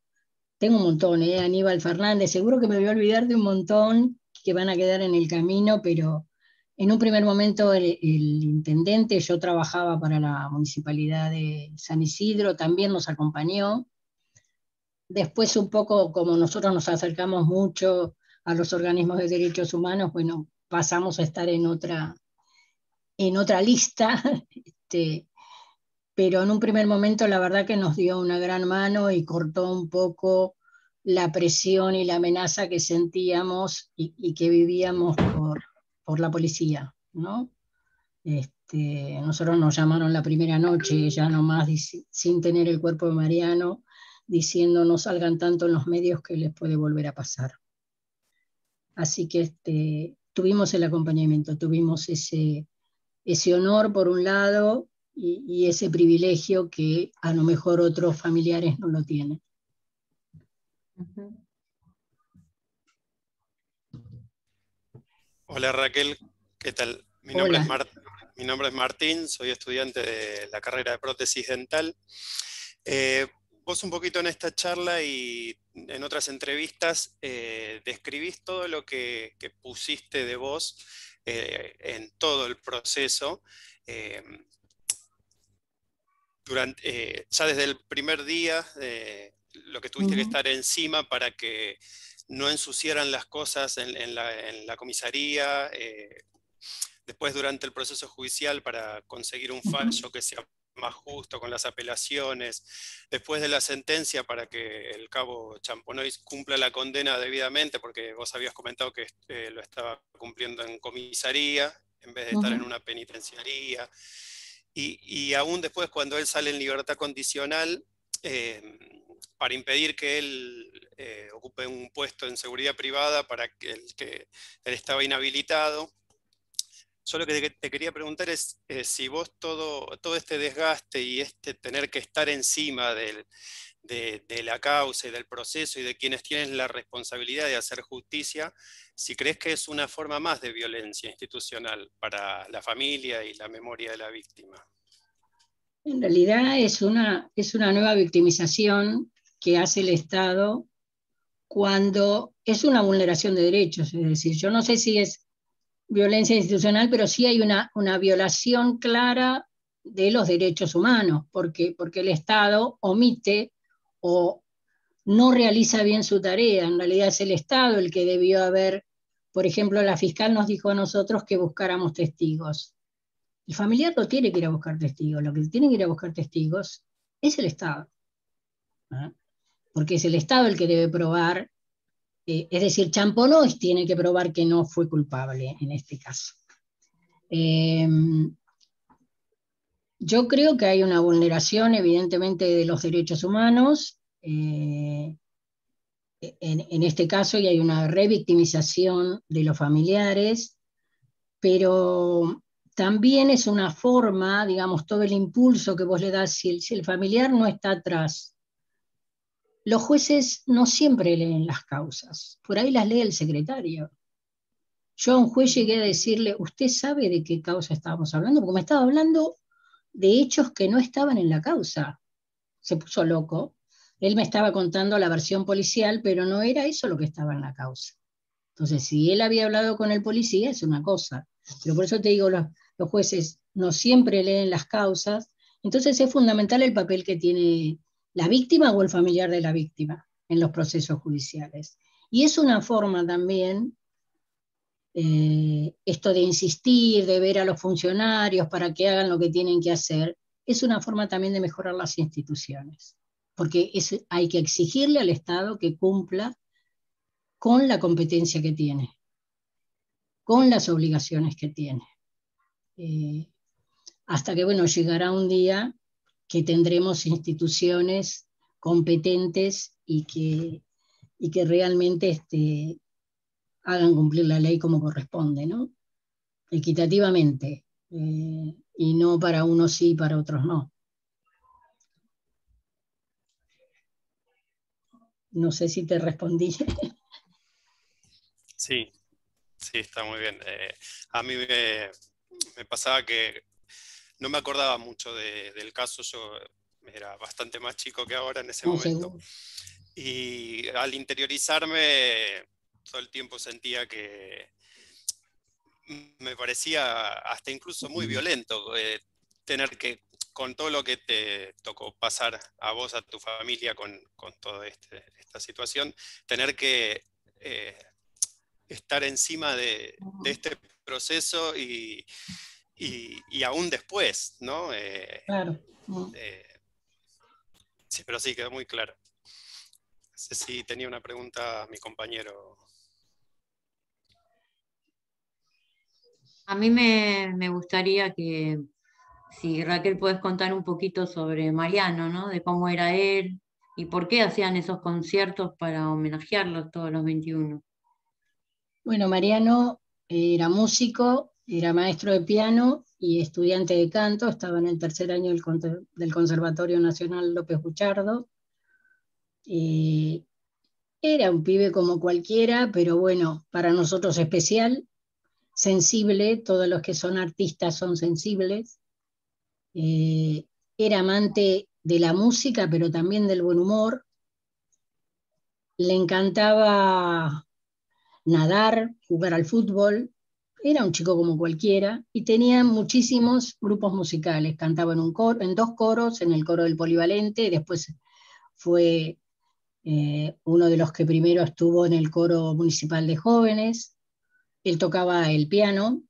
Tengo un montón, Aníbal Fernández, seguro que me voy a olvidar de un montón que van a quedar en el camino, pero en un primer momento el intendente, yo trabajaba para la municipalidad de San Isidro, también nos acompañó. Después un poco, como nosotros nos acercamos mucho a los organismos de derechos humanos, bueno, pasamos a estar en otra lista, pero en un primer momento la verdad que nos dio una gran mano y cortó un poco la presión y la amenaza que sentíamos y que vivíamos por la policía, ¿no? Nosotros nos llamaron la primera noche, ya nomás sin tener el cuerpo de Mariano, diciendo no salgan tanto en los medios que les puede volver a pasar. Así que tuvimos el acompañamiento, tuvimos ese honor por un lado y ese privilegio que a lo mejor otros familiares no lo tienen. Hola Raquel, ¿qué tal? Mi nombre es Martín, soy estudiante de la carrera de prótesis dental. Vos un poquito en esta charla y en otras entrevistas describís todo lo que pusiste de vos en todo el proceso. Ya desde el primer día, lo que tuviste que estar encima para que no ensuciaran las cosas en la comisaría, después durante el proceso judicial para conseguir un fallo que sea más justo con las apelaciones, después de la sentencia para que el cabo Champonois cumpla la condena debidamente, porque vos habías comentado que lo estaba cumpliendo en comisaría en vez de estar en una penitenciaría, y aún después cuando él sale en libertad condicional, para impedir que él ocupe un puesto en seguridad privada para que él estaba inhabilitado. Yo lo que te quería preguntar es si vos todo este desgaste y tener que estar encima de la causa y del proceso y de quienes tienen la responsabilidad de hacer justicia, si crees que es una forma más de violencia institucional para la familia y la memoria de la víctima. En realidad es una nueva victimización que hace el Estado cuando es una vulneración de derechos. Es decir, yo no sé si es violencia institucional, pero sí hay una violación clara de los derechos humanos, porque el Estado omite o no realiza bien su tarea. En realidad es el Estado el que debió haber, por ejemplo, la fiscal nos dijo a nosotros que buscáramos testigos. El familiar no tiene que ir a buscar testigos, lo que tiene que ir a buscar testigos es el Estado, ¿no? Porque es el Estado el que debe probar, es decir, Champonois tiene que probar que no fue culpable en este caso. Yo creo que hay una vulneración evidentemente de los derechos humanos, en este caso, y hay una revictimización de los familiares, pero también es una forma, digamos, todo el impulso que vos le das, si el familiar no está atrás. Los jueces no siempre leen las causas, por ahí las lee el secretario. Yo a un juez llegué a decirle, ¿usted sabe de qué causa estábamos hablando? Porque me estaba hablando de hechos que no estaban en la causa. Se puso loco. Él me estaba contando la versión policial, pero no era eso lo que estaba en la causa. Entonces, si él había hablado con el policía, es una cosa. Pero por eso te digo, los jueces no siempre leen las causas. Entonces es fundamental el papel que tiene la víctima o el familiar de la víctima en los procesos judiciales. Y es una forma también, esto de insistir, de ver a los funcionarios para que hagan lo que tienen que hacer, es una forma también de mejorar las instituciones. Porque hay que exigirle al Estado que cumpla con la competencia que tiene, con las obligaciones que tiene. Hasta que, bueno, llegará un día que tendremos instituciones competentes y que realmente hagan cumplir la ley como corresponde, ¿no? Equitativamente, y no para unos sí y para otros no. No sé si te respondí. Sí, está muy bien. A mí me pasaba que no me acordaba mucho del caso, yo era bastante más chico que ahora en ese momento. Seguro. Y al interiorizarme, todo el tiempo sentía que me parecía hasta incluso muy violento tener que, con todo lo que te tocó pasar a vos, a tu familia, con toda esta situación, tener que estar encima de este proceso y y aún después, ¿no? Claro. Sí, pero sí, quedó muy claro. No sé si tenía una pregunta mi compañero. A mí me gustaría que, si Raquel puedes contar un poquito sobre Mariano, ¿no? De cómo era él y por qué hacían esos conciertos para homenajearlos todos los 21. Bueno, Mariano era músico, era maestro de piano y estudiante de canto, estaba en el tercer año del Conservatorio Nacional López Buchardo. Era un pibe como cualquiera, pero bueno, para nosotros especial, sensible, todos los que son artistas son sensibles. Era amante de la música, pero también del buen humor. Le encantaba nadar, jugar al fútbol. Era un chico como cualquiera y tenía muchísimos grupos musicales. Cantaba en dos coros, en el coro del Polivalente, después fue uno de los que primero estuvo en el coro municipal de jóvenes. Él tocaba el piano.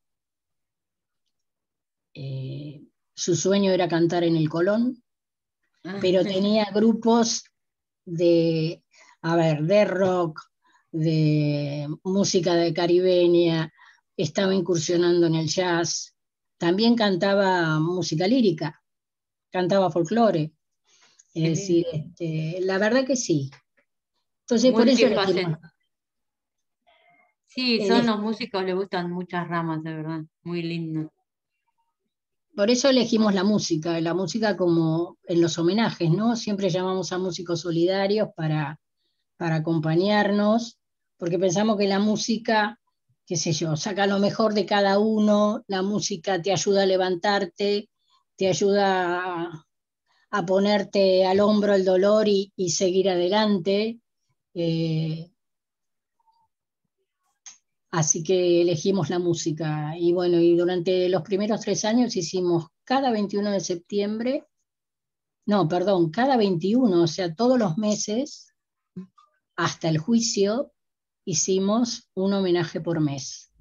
Su sueño era cantar en el Colón, pero tenía grupos de, de rock, de música de caribeña, estaba incursionando en el jazz, también cantaba música lírica, cantaba folclore, es decir, la verdad que sí. Entonces por eso elegimos. Sí, son los músicos, le gustan muchas ramas, de verdad, muy lindo. Por eso elegimos la música como en los homenajes, ¿no? Siempre llamamos a músicos solidarios para acompañarnos, porque pensamos que la música, qué sé yo, saca lo mejor de cada uno, la música te ayuda a levantarte, te ayuda a ponerte al hombro el dolor y seguir adelante. Así que elegimos la música. Y bueno, y durante los primeros 3 años hicimos cada 21 de septiembre, no, perdón, cada 21, o sea, todos los meses, hasta el juicio, hicimos un homenaje por mes,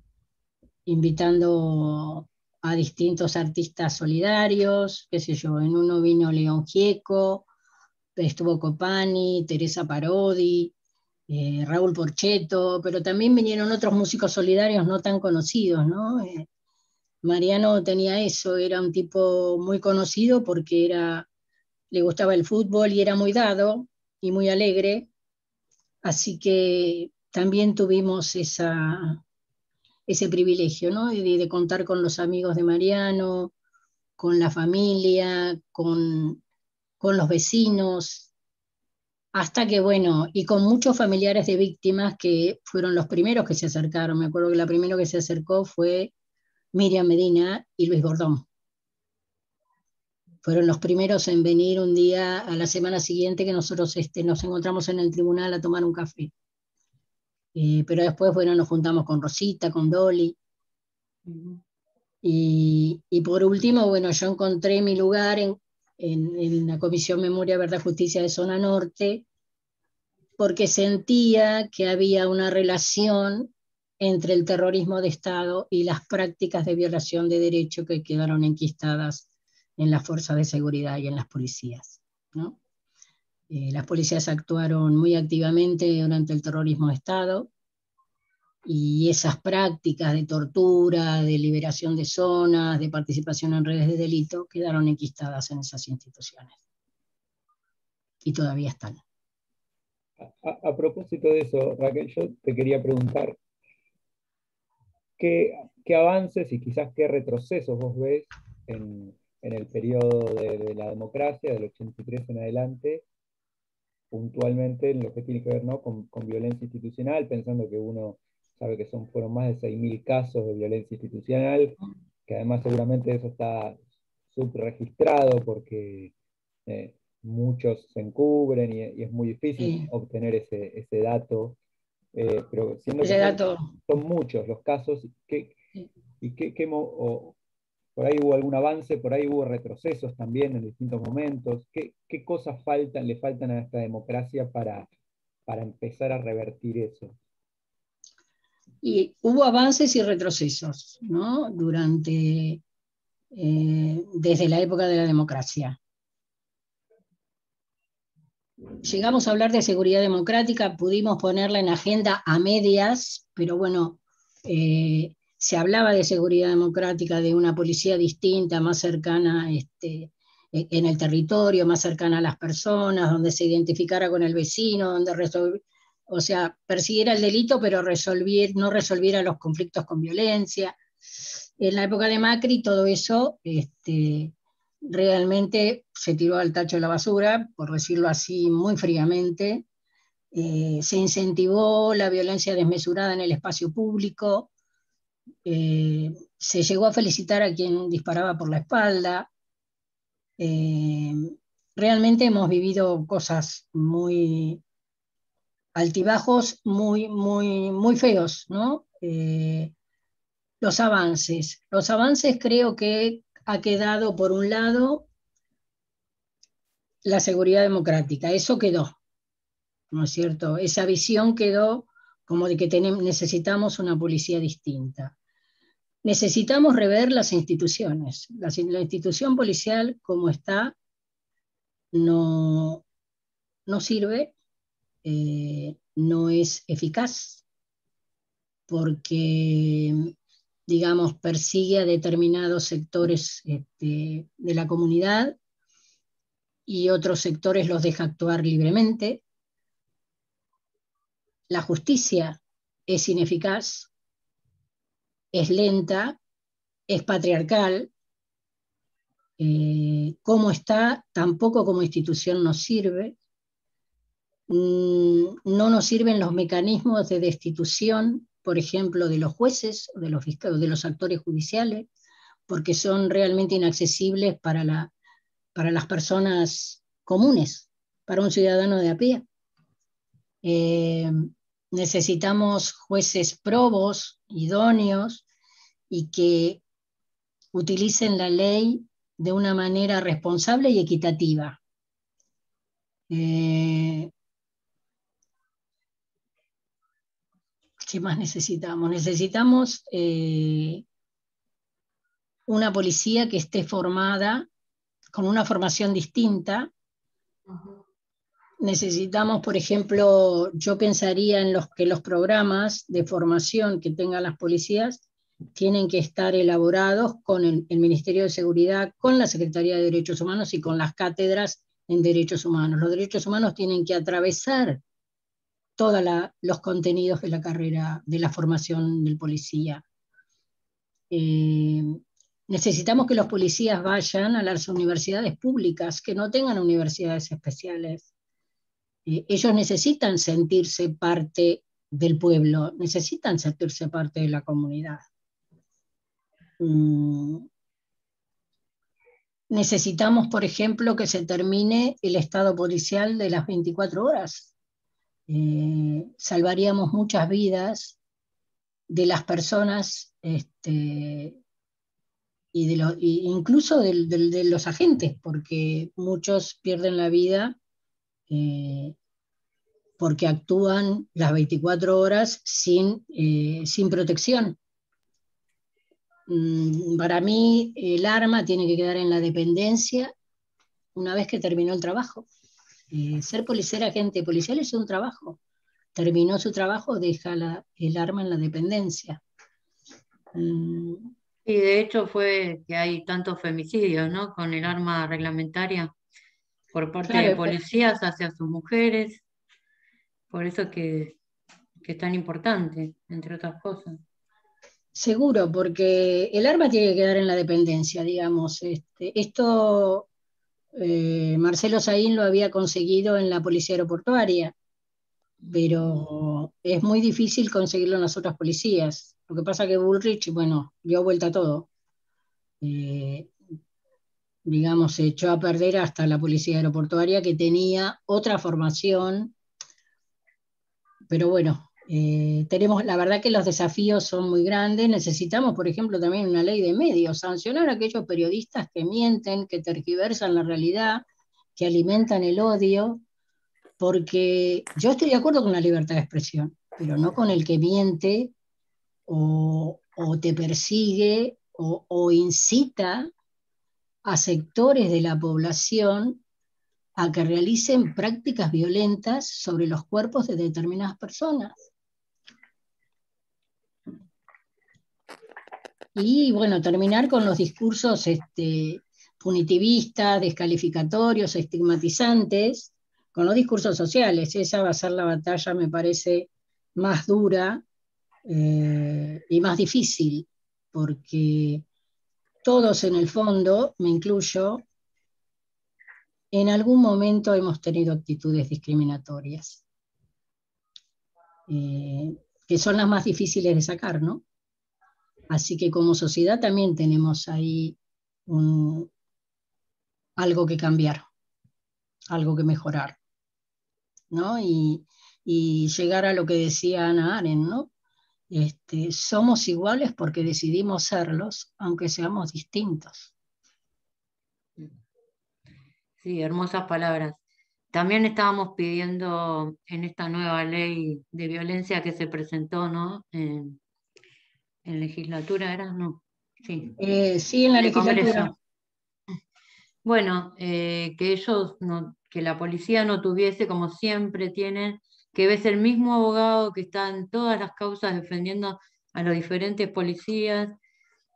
invitando a distintos artistas solidarios, qué sé yo, en uno vino León Gieco, estuvo Copani, Teresa Parodi, Raúl Porchetto, pero también vinieron otros músicos solidarios no tan conocidos, ¿no? Mariano tenía eso, era un tipo muy conocido porque le gustaba el fútbol y era muy dado y muy alegre, así que también tuvimos ese privilegio, ¿no? De contar con los amigos de Mariano, con la familia, con los vecinos, hasta que, bueno, y con muchos familiares de víctimas que fueron los primeros que se acercaron. Me acuerdo que la primera que se acercó fue Miriam Medina y Luis Bordón. Fueron los primeros en venir un día a la semana siguiente que nosotros nos encontramos en el tribunal a tomar un café. Pero después, bueno, nos juntamos con Rosita, con Dolly. Y por último, bueno, yo encontré mi lugar en la Comisión Memoria, Verdad, Justicia de Zona Norte, porque sentía que había una relación entre el terrorismo de Estado y las prácticas de violación de derechos que quedaron enquistadas en las fuerzas de seguridad y en las policías, ¿no? Las policías actuaron muy activamente durante el terrorismo de Estado, y esas prácticas de tortura, de liberación de zonas, de participación en redes de delito, quedaron enquistadas en esas instituciones. Y todavía están. A propósito de eso, Raquel, yo te quería preguntar, ¿qué avances y quizás qué retrocesos vos ves en el periodo de la democracia, del 83 en adelante, puntualmente en lo que tiene que ver, ¿no?, con violencia institucional, pensando que uno sabe que fueron más de 6.000 casos de violencia institucional, que además seguramente eso está subregistrado porque muchos se encubren y es muy difícil obtener ese dato, pero siendo que son muchos los casos, por ahí hubo algún avance, por ahí hubo retrocesos también en distintos momentos. ¿Qué cosas le faltan a esta democracia para empezar a revertir eso? Y hubo avances y retrocesos, ¿no? Durante desde la época de la democracia. Llegamos a hablar de seguridad democrática, pudimos ponerla en agenda a medias, pero bueno, se hablaba de seguridad democrática, de una policía distinta, más cercana en el territorio, más cercana a las personas, donde se identificara con el vecino, donde o sea, persiguiera el delito, pero no resolviera los conflictos con violencia. En la época de Macri todo eso realmente se tiró al tacho de la basura, por decirlo así muy fríamente. Se incentivó la violencia desmesurada en el espacio público, se llegó a felicitar a quien disparaba por la espalda. Realmente hemos vivido cosas muy altibajos, muy, muy, muy feos, ¿no? Los avances creo que ha quedado por un lado la seguridad democrática, eso quedó, ¿no es cierto? Esa visión quedó como de que necesitamos una policía distinta. Necesitamos rever las instituciones. La institución policial como está no sirve, no es eficaz, porque, digamos, persigue a determinados sectores de la comunidad y otros sectores los deja actuar libremente. La justicia es ineficaz, es lenta, es patriarcal. Cómo está, tampoco como institución nos sirve. No nos sirven los mecanismos de destitución, por ejemplo, de los jueces o de los fiscales, de los actores judiciales, porque son realmente inaccesibles para las personas comunes, para un ciudadano de a pie. Necesitamos jueces probos, idóneos, y que utilicen la ley de una manera responsable y equitativa. ¿Qué más necesitamos? Necesitamos una policía que esté formada con una formación distinta. Necesitamos, por ejemplo, yo pensaría en que los programas de formación que tengan las policías tienen que estar elaborados con el Ministerio de Seguridad, con la Secretaría de Derechos Humanos y con las cátedras en Derechos Humanos. Los derechos humanos tienen que atravesar todos los contenidos de la carrera, de la formación del policía. Necesitamos que los policías vayan a las universidades públicas, que no tengan universidades especiales. Ellos necesitan sentirse parte del pueblo, necesitan sentirse parte de la comunidad. Necesitamos, por ejemplo, que se termine el estado policial de las 24 horas. Salvaríamos muchas vidas de las personas incluso de los agentes, porque muchos pierden la vida porque actúan las 24 horas sin protección. Para mí el arma tiene que quedar en la dependencia una vez que terminó el trabajo. Ser agente policial es un trabajo. Terminó su trabajo, deja el arma en la dependencia. Y de hecho fue que hay tantos femicidios, ¿no? Con el arma reglamentaria por parte de policías hacia sus mujeres. Por eso que es tan importante, entre otras cosas. Seguro, porque el arma tiene que quedar en la dependencia, digamos. Esto Marcelo Saín lo había conseguido en la policía aeroportuaria, pero es muy difícil conseguirlo en las otras policías. Lo que pasa es que Bullrich, bueno, dio vuelta a todo. Digamos, se echó a perder hasta la policía aeroportuaria, que tenía otra formación, pero bueno, la verdad que los desafíos son muy grandes. Necesitamos, por ejemplo, también una ley de medios, sancionar a aquellos periodistas que mienten, que tergiversan la realidad, que alimentan el odio, porque yo estoy de acuerdo con la libertad de expresión, pero no con el que miente o te persigue o incita a sectores de la población a que realicen prácticas violentas sobre los cuerpos de determinadas personas. Y bueno, terminar con los discursos punitivistas, descalificatorios, estigmatizantes, con los discursos sociales. Esa va a ser la batalla, me parece, más dura y más difícil, porque todos en el fondo, me incluyo, en algún momento hemos tenido actitudes discriminatorias, que son las más difíciles de sacar, ¿no? Así que como sociedad también tenemos ahí algo que cambiar, algo que mejorar, ¿no? Y llegar a lo que decía Hannah Arendt, ¿no? Somos iguales porque decidimos serlos, aunque seamos distintos. Sí, hermosas palabras. También estábamos pidiendo en esta nueva ley de violencia que se presentó, ¿no? En legislatura, ¿era? No. Sí. Sí, en la En el legislatura. Congreso. Bueno, que ellos, que la policía no tuviese, como siempre tienen, que ves el mismo abogado que está en todas las causas defendiendo a los diferentes policías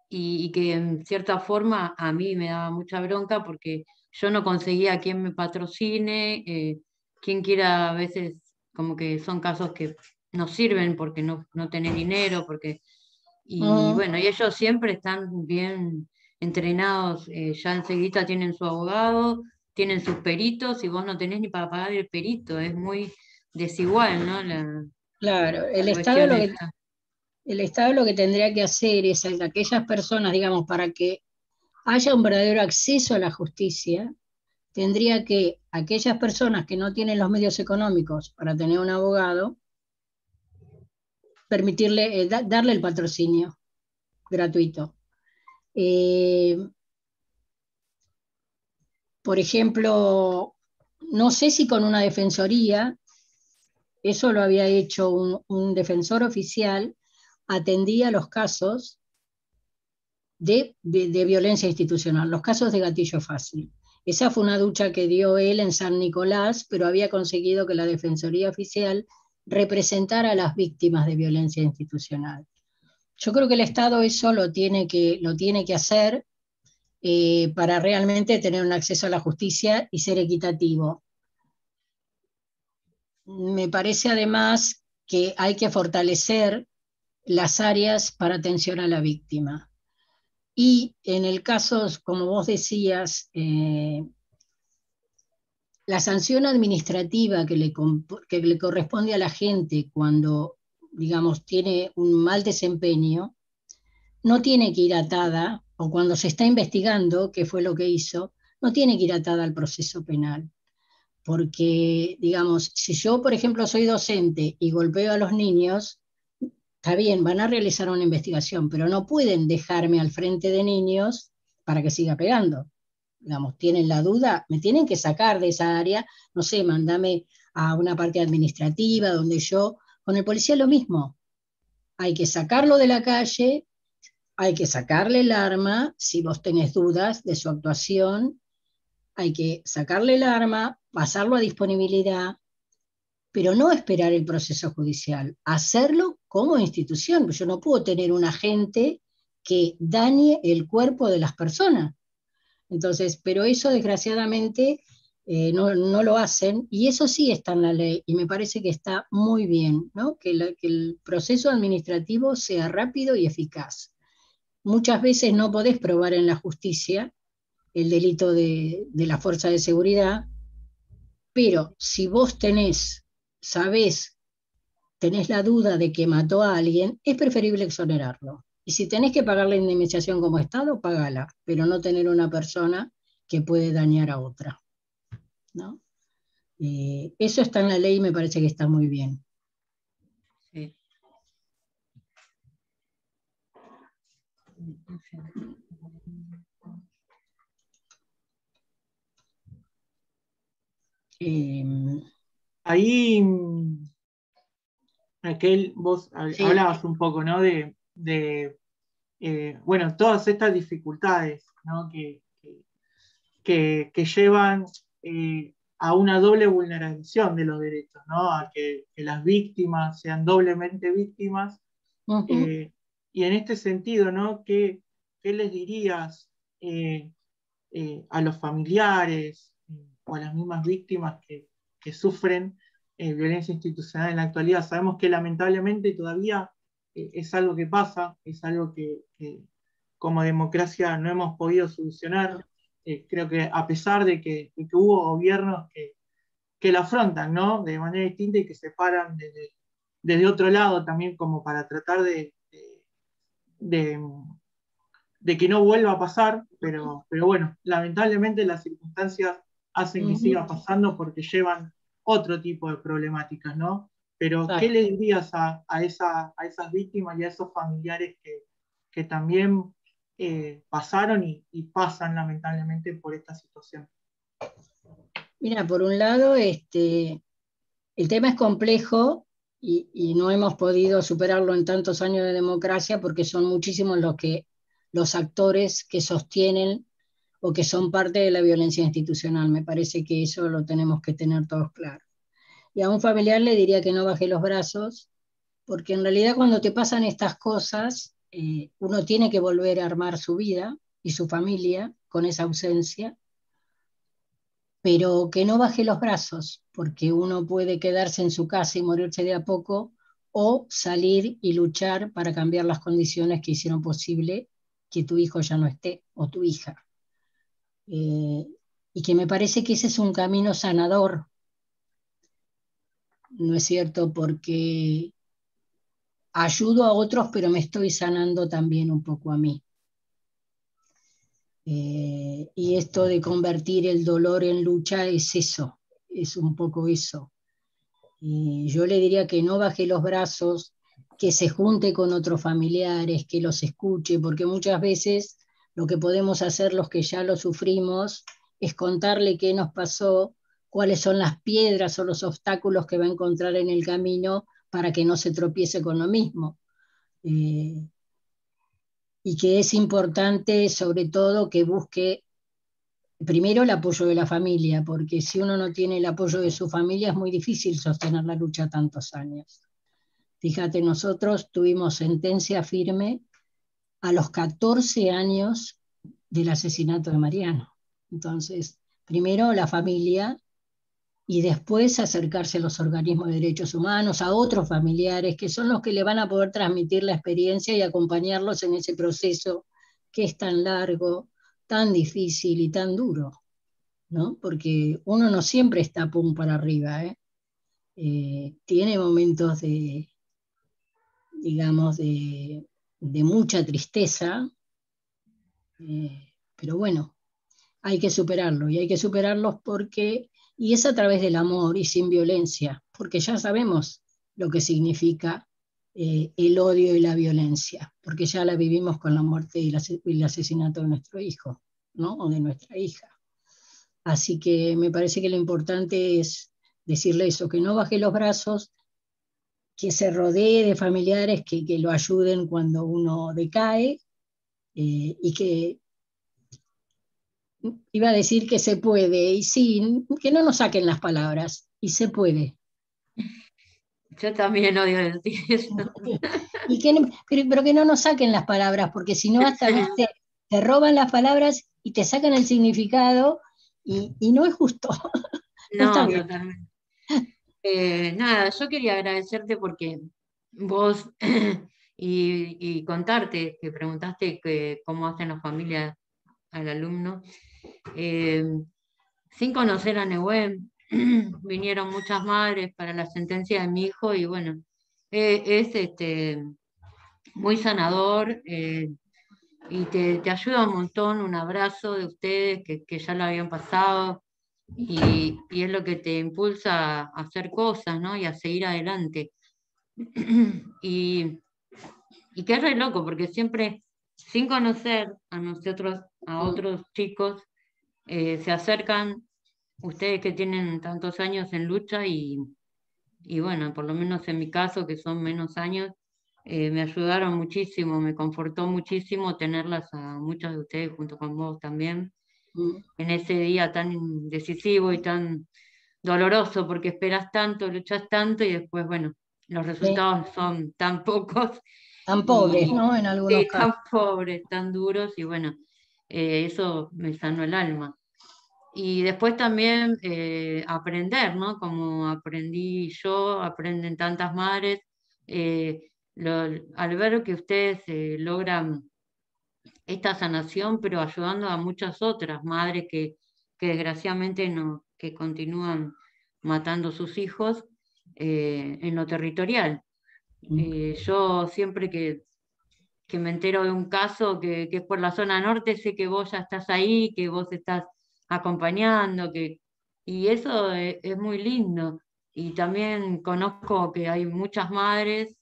y que en cierta forma a mí me daba mucha bronca porque yo no conseguía quien me patrocine, quien quiera, a veces como que son casos que no sirven porque no tenés dinero, y bueno, y ellos siempre están bien entrenados, ya enseguida tienen su abogado, tienen sus peritos, y vos no tenés ni para pagar el perito, es muy desigual, ¿no? Claro, La cuestión esta. el Estado lo que tendría que hacer es a aquellas personas, digamos, para que haya un verdadero acceso a la justicia, tendría que aquellas personas que no tienen los medios económicos para tener un abogado, permitirle, darle el patrocinio gratuito. Por ejemplo, no sé si con una defensoría, eso lo había hecho un defensor oficial, atendía los casos de violencia institucional, los casos de gatillo fácil. Esa fue una lucha que dio él en San Nicolás, pero había conseguido que la Defensoría Oficial representara a las víctimas de violencia institucional. Yo creo que el Estado eso lo tiene que hacer para realmente tener un acceso a la justicia y ser equitativo. Me parece además que hay que fortalecer las áreas para atención a la víctima. Y en el caso, como vos decías, la sanción administrativa que le corresponde a la gente cuando, digamos, tiene un mal desempeño, no tiene que ir atada, o cuando se está investigando, qué fue lo que hizo, no tiene que ir atada al proceso penal. Porque, digamos, si yo, por ejemplo, soy docente y golpeo a los niños, está bien, van a realizar una investigación, pero no pueden dejarme al frente de niños para que siga pegando. Digamos, tienen la duda, me tienen que sacar de esa área, no sé, mandame a una parte administrativa donde yo, con el policía lo mismo, hay que sacarlo de la calle, hay que sacarle el arma, si vos tenés dudas de su actuación, hay que sacarle el arma, pasarlo a disponibilidad, pero no esperar el proceso judicial, hacerlo como institución. Yo no puedo tener un agente que dañe el cuerpo de las personas. Entonces, pero eso desgraciadamente no lo hacen, y eso sí está en la ley, y me parece que está muy bien, ¿no? Que el proceso administrativo sea rápido y eficaz. Muchas veces no podés probar en la justicia el delito de la fuerza de seguridad, pero si vos sabés, tenés la duda de que mató a alguien, es preferible exonerarlo. Y si tenés que pagar la indemnización como Estado, pagala, pero no tener una persona que puede dañar a otra, ¿no? Eso está en la ley y me parece que está muy bien. Sí. Ahí, Raquel, vos Sí. hablabas un poco, ¿no? Bueno, todas estas dificultades, ¿no? que que llevan a una doble vulneración de los derechos, ¿no? A que las víctimas sean doblemente víctimas. Y en este sentido, ¿no? ¿Qué les dirías a los familiares o a las mismas víctimas que sufren violencia institucional en la actualidad? Sabemos que lamentablemente todavía es algo que pasa, es algo que como democracia no hemos podido solucionar. Creo que a pesar de que hubo gobiernos que la afrontan, ¿no? De manera distinta y que se paran desde otro lado también como para tratar de que no vuelva a pasar, pero bueno, lamentablemente las circunstancias hacen que siga pasando porque llevan otro tipo de problemáticas, ¿no? Pero, ¿qué le dirías a esas víctimas y a esos familiares que también pasaron y pasan lamentablemente por esta situación? Mira, por un lado, el tema es complejo y no hemos podido superarlo en tantos años de democracia porque son muchísimos los actores que sostienen o que son parte de la violencia institucional. Me parece que eso lo tenemos que tener todos claro. Y a un familiar le diría que no baje los brazos, porque en realidad cuando te pasan estas cosas, uno tiene que volver a armar su vida y su familia con esa ausencia, pero que no baje los brazos, porque uno puede quedarse en su casa y morirse de a poco, o salir y luchar para cambiar las condiciones que hicieron posible que tu hijo ya no esté, o tu hija. Y que me parece que ese es un camino sanador, ¿no es cierto? Porque ayudo a otros, pero me estoy sanando también un poco a mí. Y esto de convertir el dolor en lucha es eso, es un poco eso. Yo le diría que no baje los brazos, que se junte con otros familiares, que los escuche, porque muchas veces lo que podemos hacer los que ya lo sufrimos es contarle qué nos pasó, cuáles son las piedras o los obstáculos que va a encontrar en el camino para que no se tropiece con lo mismo. Y que es importante sobre todo que busque primero el apoyo de la familia, porque si uno no tiene el apoyo de su familia es muy difícil sostener la lucha tantos años. Fíjate, nosotros tuvimos sentencia firme a los 14 años del asesinato de Mariano. Entonces, primero la familia y después acercarse a los organismos de derechos humanos, a otros familiares, que son los que le van a poder transmitir la experiencia y acompañarlos en ese proceso que es tan largo, tan difícil y tan duro, ¿no? Porque uno no siempre está pum para arriba, tiene momentos de, digamos, de mucha tristeza, pero bueno, hay que superarlo, y hay que superarlos porque, y es a través del amor y sin violencia, porque ya sabemos lo que significa el odio y la violencia, porque ya la vivimos con la muerte y el asesinato de nuestro hijo, ¿no? O de nuestra hija. Así que me parece que lo importante es decirle eso, que no baje los brazos, que se rodee de familiares que lo ayuden cuando uno decae, y que iba a decir que se puede, y sí, que no nos saquen las palabras, y se puede. Yo también odio decir eso. Pero que no nos saquen las palabras, porque si no hasta, viste, te roban las palabras y te sacan el significado, y no es justo. No está bien. Totalmente. Nada, yo quería agradecerte porque vos y contarte que preguntaste cómo hacen las familias al alumno. Sin conocer a Nehuen, vinieron muchas madres para la sentencia de mi hijo y bueno, es muy sanador, y te ayuda un montón, un abrazo de ustedes que ya lo habían pasado y es lo que te impulsa a hacer cosas, ¿no? Y a seguir adelante. Y que es re loco, porque siempre, sin conocer a nosotros, a otros chicos, se acercan ustedes que tienen tantos años en lucha y bueno, por lo menos en mi caso, que son menos años, me ayudaron muchísimo, me confortó muchísimo tenerlas a muchas de ustedes junto con vos también. en ese día tan decisivo y tan doloroso, porque esperas tanto, luchas tanto y después, bueno, los resultados son tan pocos. Tan pobres, ¿no? En algunos sí, casos. tan pobres, tan duros, y bueno, eso me sanó el alma. Y después también aprender, ¿no? Como aprendí yo, aprenden tantas madres, al ver que ustedes logran esta sanación, pero ayudando a muchas otras madres que desgraciadamente no, que continúan matando sus hijos en lo territorial. Yo siempre que me entero de un caso que es por la zona norte, sé que vos ya estás ahí, que vos estás acompañando, y eso es muy lindo. Y también conozco que hay muchas madres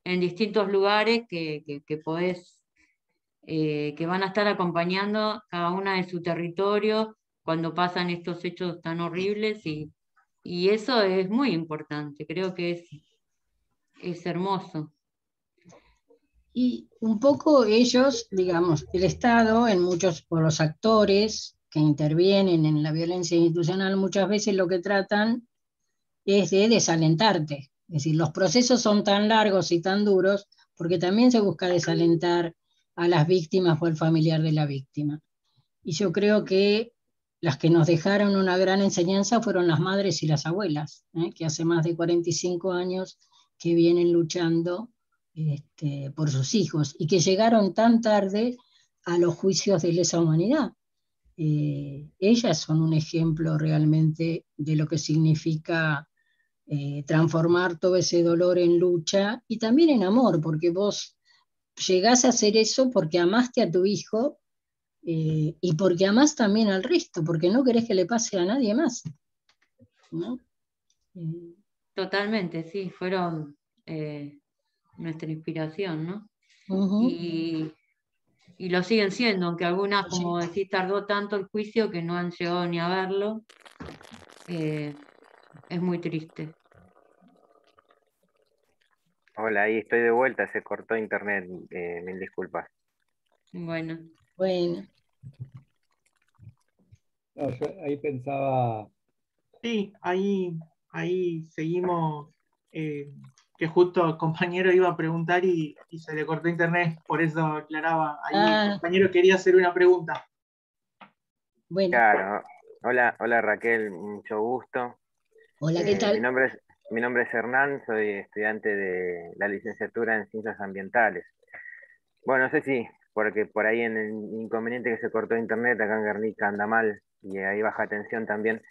en distintos lugares que podés, que van a estar acompañando cada una de su territorio cuando pasan estos hechos tan horribles, y eso es muy importante, creo que es hermoso. Y un poco ellos, digamos, el Estado, por los actores que intervienen en la violencia institucional, muchas veces lo que tratan es de desalentarte. Es decir, los procesos son tan largos y tan duros porque también se busca desalentar a las víctimas o al familiar de la víctima. Y yo creo que las que nos dejaron una gran enseñanza fueron las madres y las abuelas, que hace más de 45 años que vienen luchando por sus hijos y que llegaron tan tarde a los juicios de lesa humanidad. Ellas son un ejemplo realmente de lo que significa transformar todo ese dolor en lucha y también en amor, porque vos llegás a hacer eso porque amaste a tu hijo y porque amás también al resto, porque no querés que le pase a nadie más, ¿no? Totalmente, sí, fueron nuestra inspiración, ¿no? Y lo siguen siendo, aunque algunas, como decís, tardó tanto el juicio que no han llegado ni a verlo. Es muy triste. Hola, ahí estoy de vuelta, se cortó internet, mil disculpas. Bueno. No, yo ahí pensaba... Sí, ahí seguimos, que justo el compañero iba a preguntar y se le cortó internet, por eso aclaraba. Ahí el compañero quería hacer una pregunta. Bueno. Claro, hola Raquel, mucho gusto. Hola, ¿qué tal? Mi nombre es Hernán, soy estudiante de la licenciatura en Ciencias Ambientales. Bueno, no sé si, porque por ahí en el inconveniente que se cortó internet, acá en Guernica anda mal y hay baja tensión también.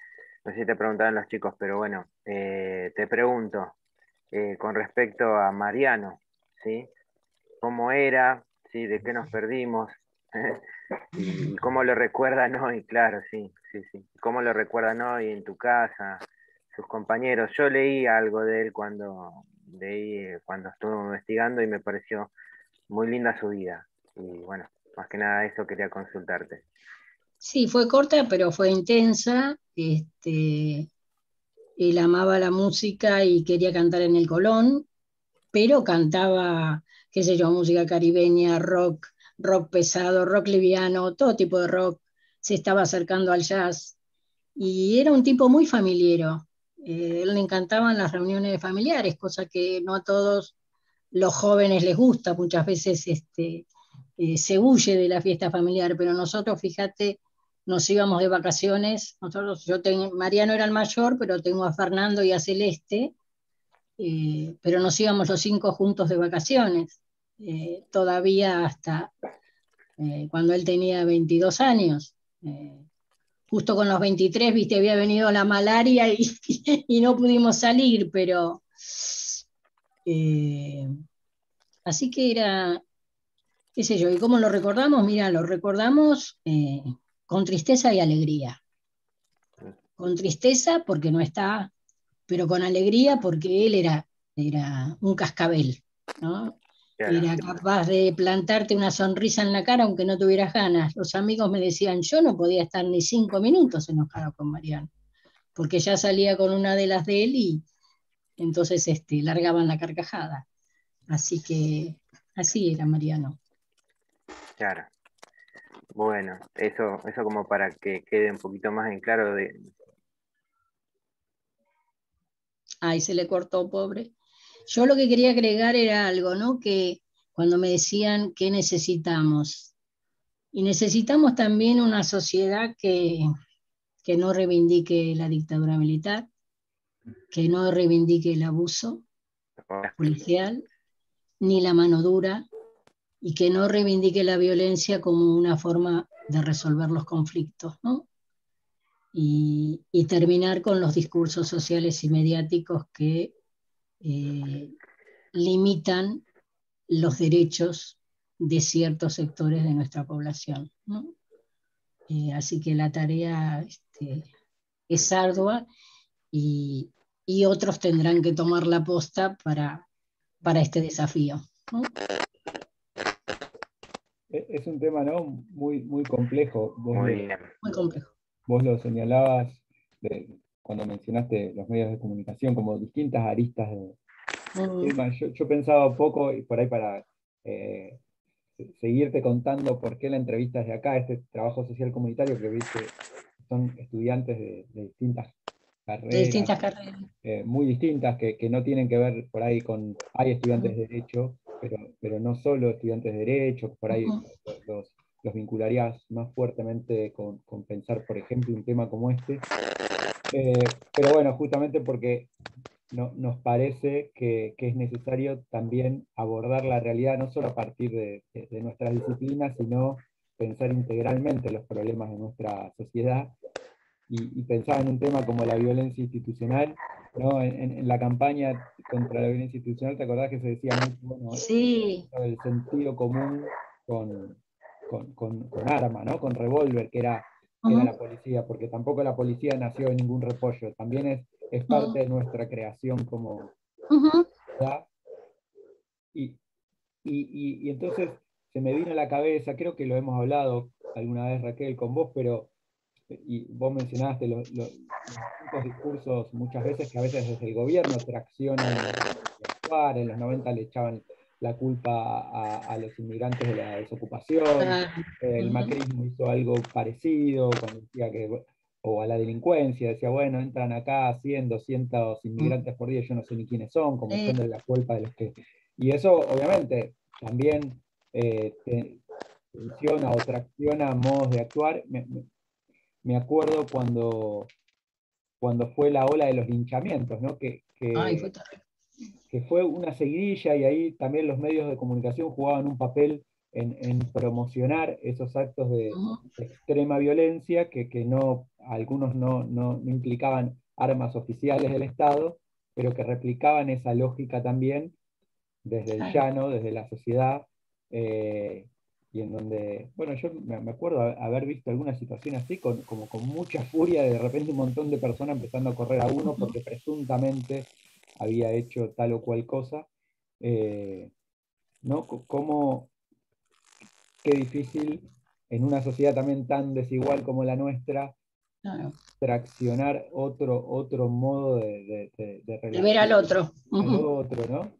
No sé si te preguntaban los chicos, pero bueno, te pregunto, con respecto a Mariano, ¿sí? ¿Cómo era? ¿Sí? ¿De qué nos perdimos? ¿Y cómo lo recuerdan hoy? Claro, sí. ¿Cómo lo recuerdan hoy en tu casa? Sus compañeros. Yo leí algo de él cuando estuve investigando y me pareció muy linda su vida. Y bueno, más que nada eso quería consultarte. Sí, fue corta, pero fue intensa. Él amaba la música y quería cantar en el Colón, pero cantaba, qué sé yo, música caribeña, rock pesado, rock liviano, todo tipo de rock. Se estaba acercando al jazz. Y era un tipo muy familiero. Él le encantaban las reuniones familiares, cosa que no a todos los jóvenes les gusta. Muchas veces se huye de la fiesta familiar, pero nosotros, fíjate, nos íbamos de vacaciones. Mariano era el mayor, pero tengo a Fernando y a Celeste, pero nos íbamos los 5 juntos de vacaciones, todavía hasta cuando él tenía 22 años. Justo con los 23, viste, había venido la malaria y no pudimos salir, pero así que era, qué sé yo. ¿Y cómo lo recordamos? Mira, lo recordamos con tristeza y alegría. Con tristeza porque no está, pero con alegría porque él era un cascabel, ¿no? Era capaz de plantarte una sonrisa en la cara aunque no tuvieras ganas. Los amigos me decían, yo no podía estar ni 5 minutos enojado con Mariano, porque ya salía con una de las de él y entonces largaban la carcajada. Así que así era Mariano. Claro. Bueno, eso como para que quede un poquito más en claro de... Ay, se le cortó, pobre. Yo lo que quería agregar era algo, ¿no? Que cuando me decían qué necesitamos, y necesitamos también una sociedad que no reivindique la dictadura militar, que no reivindique el abuso policial, ni la mano dura, y que no reivindique la violencia como una forma de resolver los conflictos, ¿no? Y terminar con los discursos sociales y mediáticos que limitan los derechos de ciertos sectores de nuestra población, ¿no? Así que la tarea es ardua y otros tendrán que tomar la posta para este desafío, ¿no? Es un tema, ¿no? Muy complejo. Muy bien. Muy complejo. Vos lo señalabas cuando mencionaste los medios de comunicación como distintas aristas del tema. Yo pensaba poco, y por ahí para seguirte contando por qué la entrevista es de acá, este trabajo social comunitario que viste, son estudiantes de distintas carreras, De distintas carreras. muy distintas, que no tienen que ver por ahí con, hay estudiantes de Derecho, pero no solo estudiantes de Derecho, por ahí los vincularías más fuertemente con pensar, por ejemplo, un tema como este. Pero bueno, justamente porque nos parece que es necesario también abordar la realidad, no solo a partir de nuestras disciplinas, sino pensar integralmente los problemas de nuestra sociedad y pensar en un tema como la violencia institucional, ¿no? En la campaña contra la violencia institucional, ¿te acordás que se decía mucho, bueno, sí, el sentido común con arma, ¿no? Con revólver, que era la policía, porque tampoco la policía nació en ningún repollo, también es parte de nuestra creación como sociedad. Y entonces se me vino a la cabeza, creo que lo hemos hablado alguna vez, Raquel, con vos, pero y vos mencionaste los distintos discursos muchas veces que a veces desde el gobierno traccionan actuar, en los 90 le echaban la culpa a los inmigrantes de la desocupación, el macrismo hizo algo parecido cuando decía que, o a la delincuencia, decía, bueno, entran acá 100, 200 inmigrantes por día, yo no sé ni quiénes son, como echándole la culpa de los que... Y eso obviamente también tensiona o tracciona modos de actuar. Me acuerdo cuando fue la ola de los linchamientos, ¿no? Ay, fue terrible. Que fue una seguidilla y ahí también los medios de comunicación jugaban un papel en promocionar esos actos de extrema violencia que algunos no implicaban armas oficiales del Estado, pero que replicaban esa lógica también desde el llano, desde la sociedad, y en donde, bueno, yo me acuerdo haber visto alguna situación así, como con mucha furia, de repente un montón de personas empezando a correr a uno porque presuntamente había hecho tal o cual cosa, ¿no? Qué difícil en una sociedad también tan desigual como la nuestra, traccionar otro modo de relación. Ver al otro. Al otro, ¿no?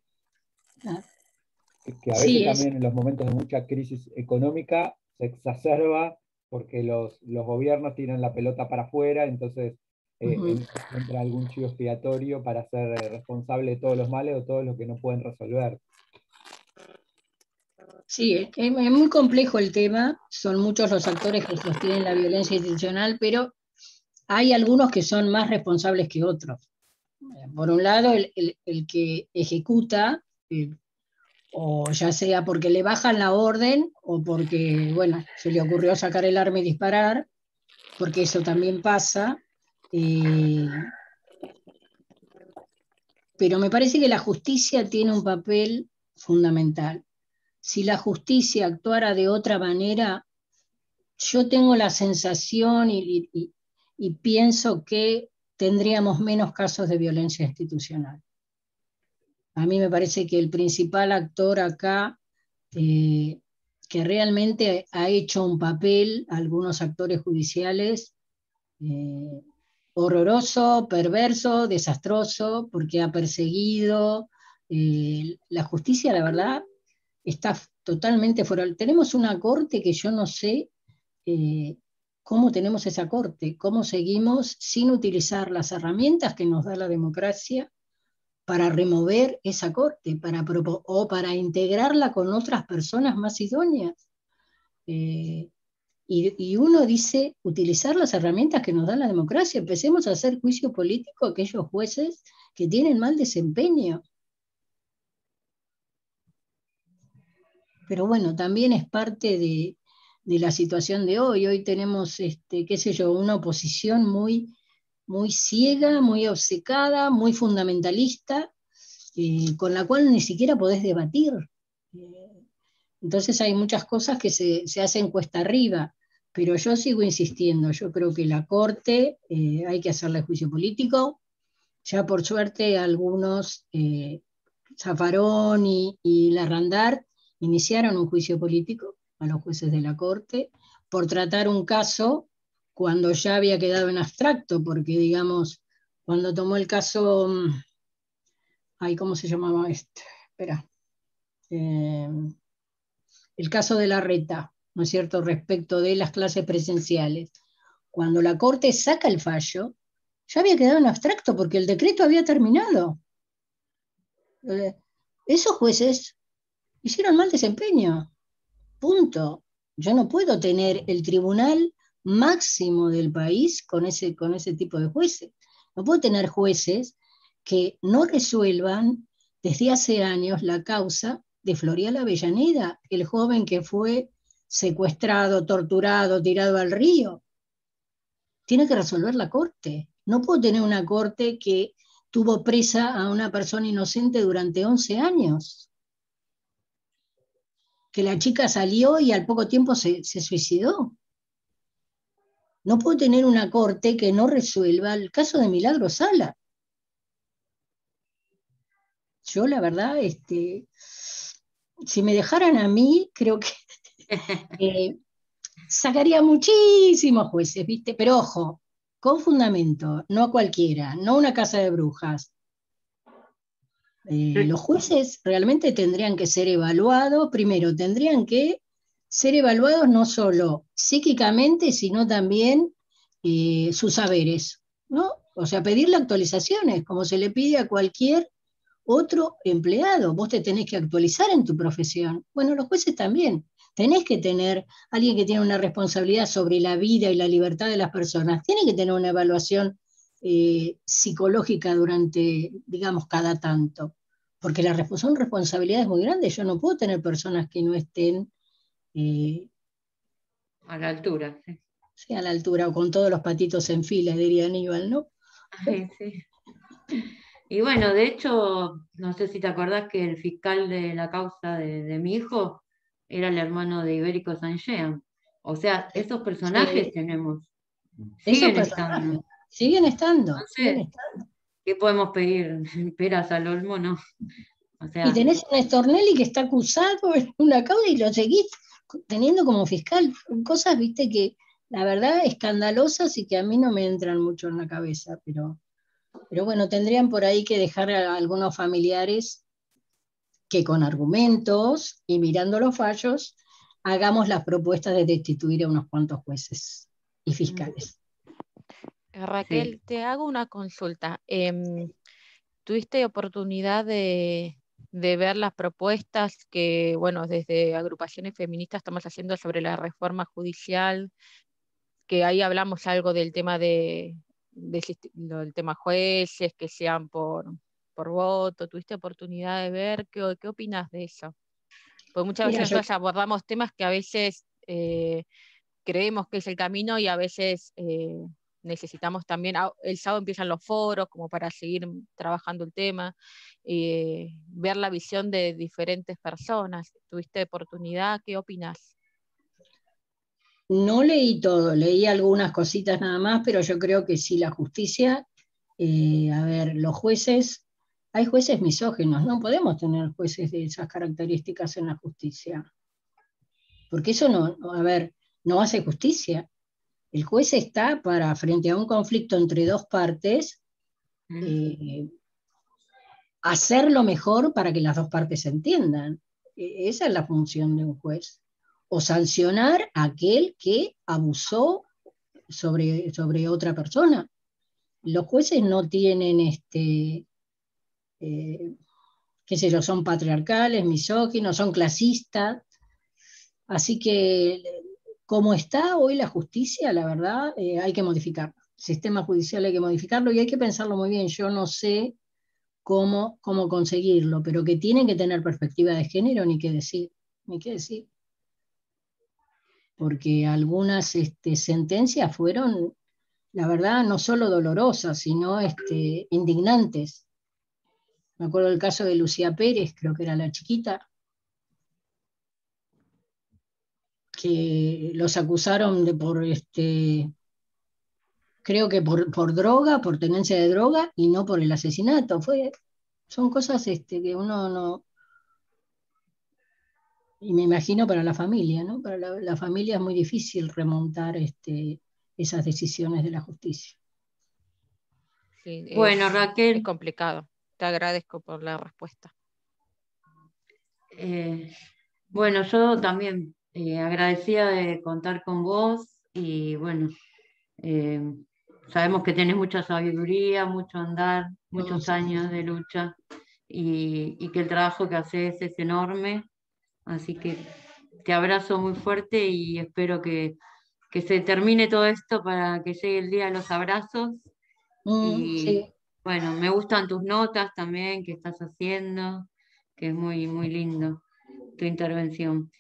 Que a veces Sí, también en los momentos de mucha crisis económica se exacerba porque los gobiernos tiran la pelota para afuera, entonces entra algún chivo expiatorio para ser responsable de todos los males o todo lo que no pueden resolver. Sí, es muy complejo el tema, son muchos los actores que sostienen la violencia institucional, pero hay algunos que son más responsables que otros. Por un lado, el que ejecuta, o ya sea porque le bajan la orden o porque, bueno, se le ocurrió sacar el arma y disparar, porque eso también pasa. Pero me parece que la justicia tiene un papel fundamental. Si la justicia actuara de otra manera, yo tengo la sensación y pienso que tendríamos menos casos de violencia institucional. A mí me parece que el principal actor acá, que realmente ha hecho un papel, algunos actores judiciales, horroroso, perverso, desastroso, porque ha perseguido. La justicia, la verdad, está totalmente fuera. Tenemos una corte que yo no sé cómo tenemos esa corte, cómo seguimos sin utilizar las herramientas que nos da la democracia para remover esa corte, o para integrarla con otras personas más idóneas. Y uno dice, utilizar las herramientas que nos da la democracia, empecemos a hacer juicio político a aquellos jueces que tienen mal desempeño. Pero bueno, también es parte de la situación de hoy. Hoy tenemos, qué sé yo, una oposición muy ciega, muy obcecada, muy fundamentalista, con la cual ni siquiera podés debatir. Entonces hay muchas cosas que se hacen cuesta arriba, pero yo sigo insistiendo, yo creo que la Corte hay que hacerle juicio político. Ya por suerte algunos, Zaffarón y Larrandart, iniciaron un juicio político a los jueces de la Corte por tratar un caso cuando ya había quedado en abstracto, porque digamos, cuando tomó el caso, ¿cómo se llamaba este? Espera. El caso de Larreta, ¿no es cierto?, respecto de las clases presenciales. Cuando la Corte saca el fallo, ya había quedado en abstracto porque el decreto había terminado. Esos jueces hicieron mal desempeño. Punto. Yo no puedo tener el tribunal máximo del país con ese tipo de jueces. No puedo tener jueces que no resuelvan desde hace años la causa de Florial Avellaneda, el joven que fue secuestrado, torturado, tirado al río. Tiene que resolver la Corte. No puedo tener una Corte que tuvo presa a una persona inocente durante 11 años. Que la chica salió y al poco tiempo se suicidó. No puedo tener una Corte que no resuelva el caso de Milagro Sala. Yo, la verdad, si me dejaran a mí, creo que sacaría muchísimos jueces, ¿viste? Pero ojo, con fundamento, no a cualquiera, no una casa de brujas. Los jueces realmente tendrían que ser evaluados, primero tendrían que ser evaluados no solo psíquicamente, sino también sus saberes, ¿no? O sea, pedirle actualizaciones, como se le pide a cualquier otro empleado. Vos te tenés que actualizar en tu profesión. Bueno, los jueces también. Tenés que tener alguien que tiene una responsabilidad sobre la vida y la libertad de las personas. Tiene que tener una evaluación psicológica durante, digamos, cada tanto. Porque son responsabilidades muy grandes. Yo no puedo tener personas que no estén a la altura. Sí. Sí, a la altura, o con todos los patitos en fila, diría Aníbal, ¿no? Sí. Y bueno, de hecho, no sé si te acordás que el fiscal de la causa de mi hijo era el hermano de Ibérico Sanjean. O sea, esos personajes tenemos. Siguen estando. Siguen estando. Entonces, ¿qué podemos pedir? Peras al olmo, ¿no? O sea, y tenés a Stornelli que está acusado en una causa y lo seguís teniendo como fiscal. Cosas, viste, que la verdad escandalosas y que a mí no me entran mucho en la cabeza, pero bueno, tendrían por ahí que dejar a algunos familiares que con argumentos y mirando los fallos hagamos las propuestas de destituir a unos cuantos jueces y fiscales. Raquel, sí. te hago una consulta. ¿Tuviste oportunidad de ver las propuestas que, bueno, desde agrupaciones feministas estamos haciendo sobre la reforma judicial? Que ahí hablamos algo del tema del tema jueces, que sean por voto. ¿Tuviste oportunidad de ver? ¿Qué opinas de eso? Porque muchas veces nosotros abordamos temas que a veces creemos que es el camino y a veces necesitamos también, el sábado empiezan los foros como para seguir trabajando el tema, ver la visión de diferentes personas. ¿Tuviste oportunidad? ¿Qué opinas? No leí todo, leí algunas cositas nada más, pero yo creo que sí, la justicia, a ver, los jueces, hay jueces misóginos, no podemos tener jueces de esas características en la justicia, porque eso no hace justicia. El juez está para, frente a un conflicto entre dos partes, hacer lo mejor para que las dos partes se entiendan. Esa es la función de un juez. o sancionar a aquel que abusó sobre otra persona. Los jueces no tienen, qué sé yo, son patriarcales, misóginos, son clasistas, así que como está hoy la justicia, la verdad, hay que modificarlo. El sistema judicial hay que modificarlo y hay que pensarlo muy bien. Yo no sé cómo conseguirlo, pero que tienen que tener perspectiva de género, ni qué decir, ni qué decir. Porque algunas sentencias fueron, la verdad, no solo dolorosas, sino indignantes. Me acuerdo del caso de Lucía Pérez, creo que era la chiquita, que los acusaron creo que por droga, por tenencia de droga, y no por el asesinato. Son cosas que uno no... Y me imagino para la familia, ¿no? Para la familia es muy difícil remontar esas decisiones de la justicia. Sí, Bueno, es Raquel, complicado. Te agradezco por la respuesta. bueno, yo también agradecida de contar con vos y bueno, sabemos que tenés mucha sabiduría, mucho andar, muchos años de lucha y que el trabajo que haces es enorme, así que te abrazo muy fuerte y espero que se termine todo esto para que llegue el día de los abrazos. Y Sí. bueno, me gustan tus notas también que estás haciendo, que es muy, muy lindo tu intervención.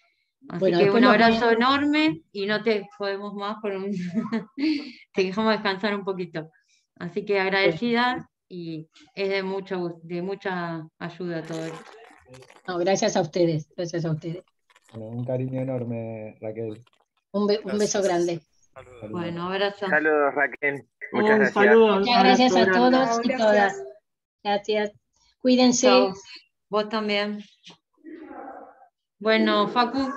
Así Bueno, que después un nos abrazo enorme y no te podemos más te dejamos descansar un poquito. Así que agradecida y es de mucha ayuda todo esto. No, gracias a ustedes, gracias a ustedes. Bueno, un cariño enorme, Raquel. Un beso grande. Saludos. Bueno, abrazo. Saludos, Raquel. Muchas Un gracias. saludo, Muchas un gracias abrazo a grande. todos y todas. Gracias. Cuídense. Chao. Vos también. Bueno, Facu.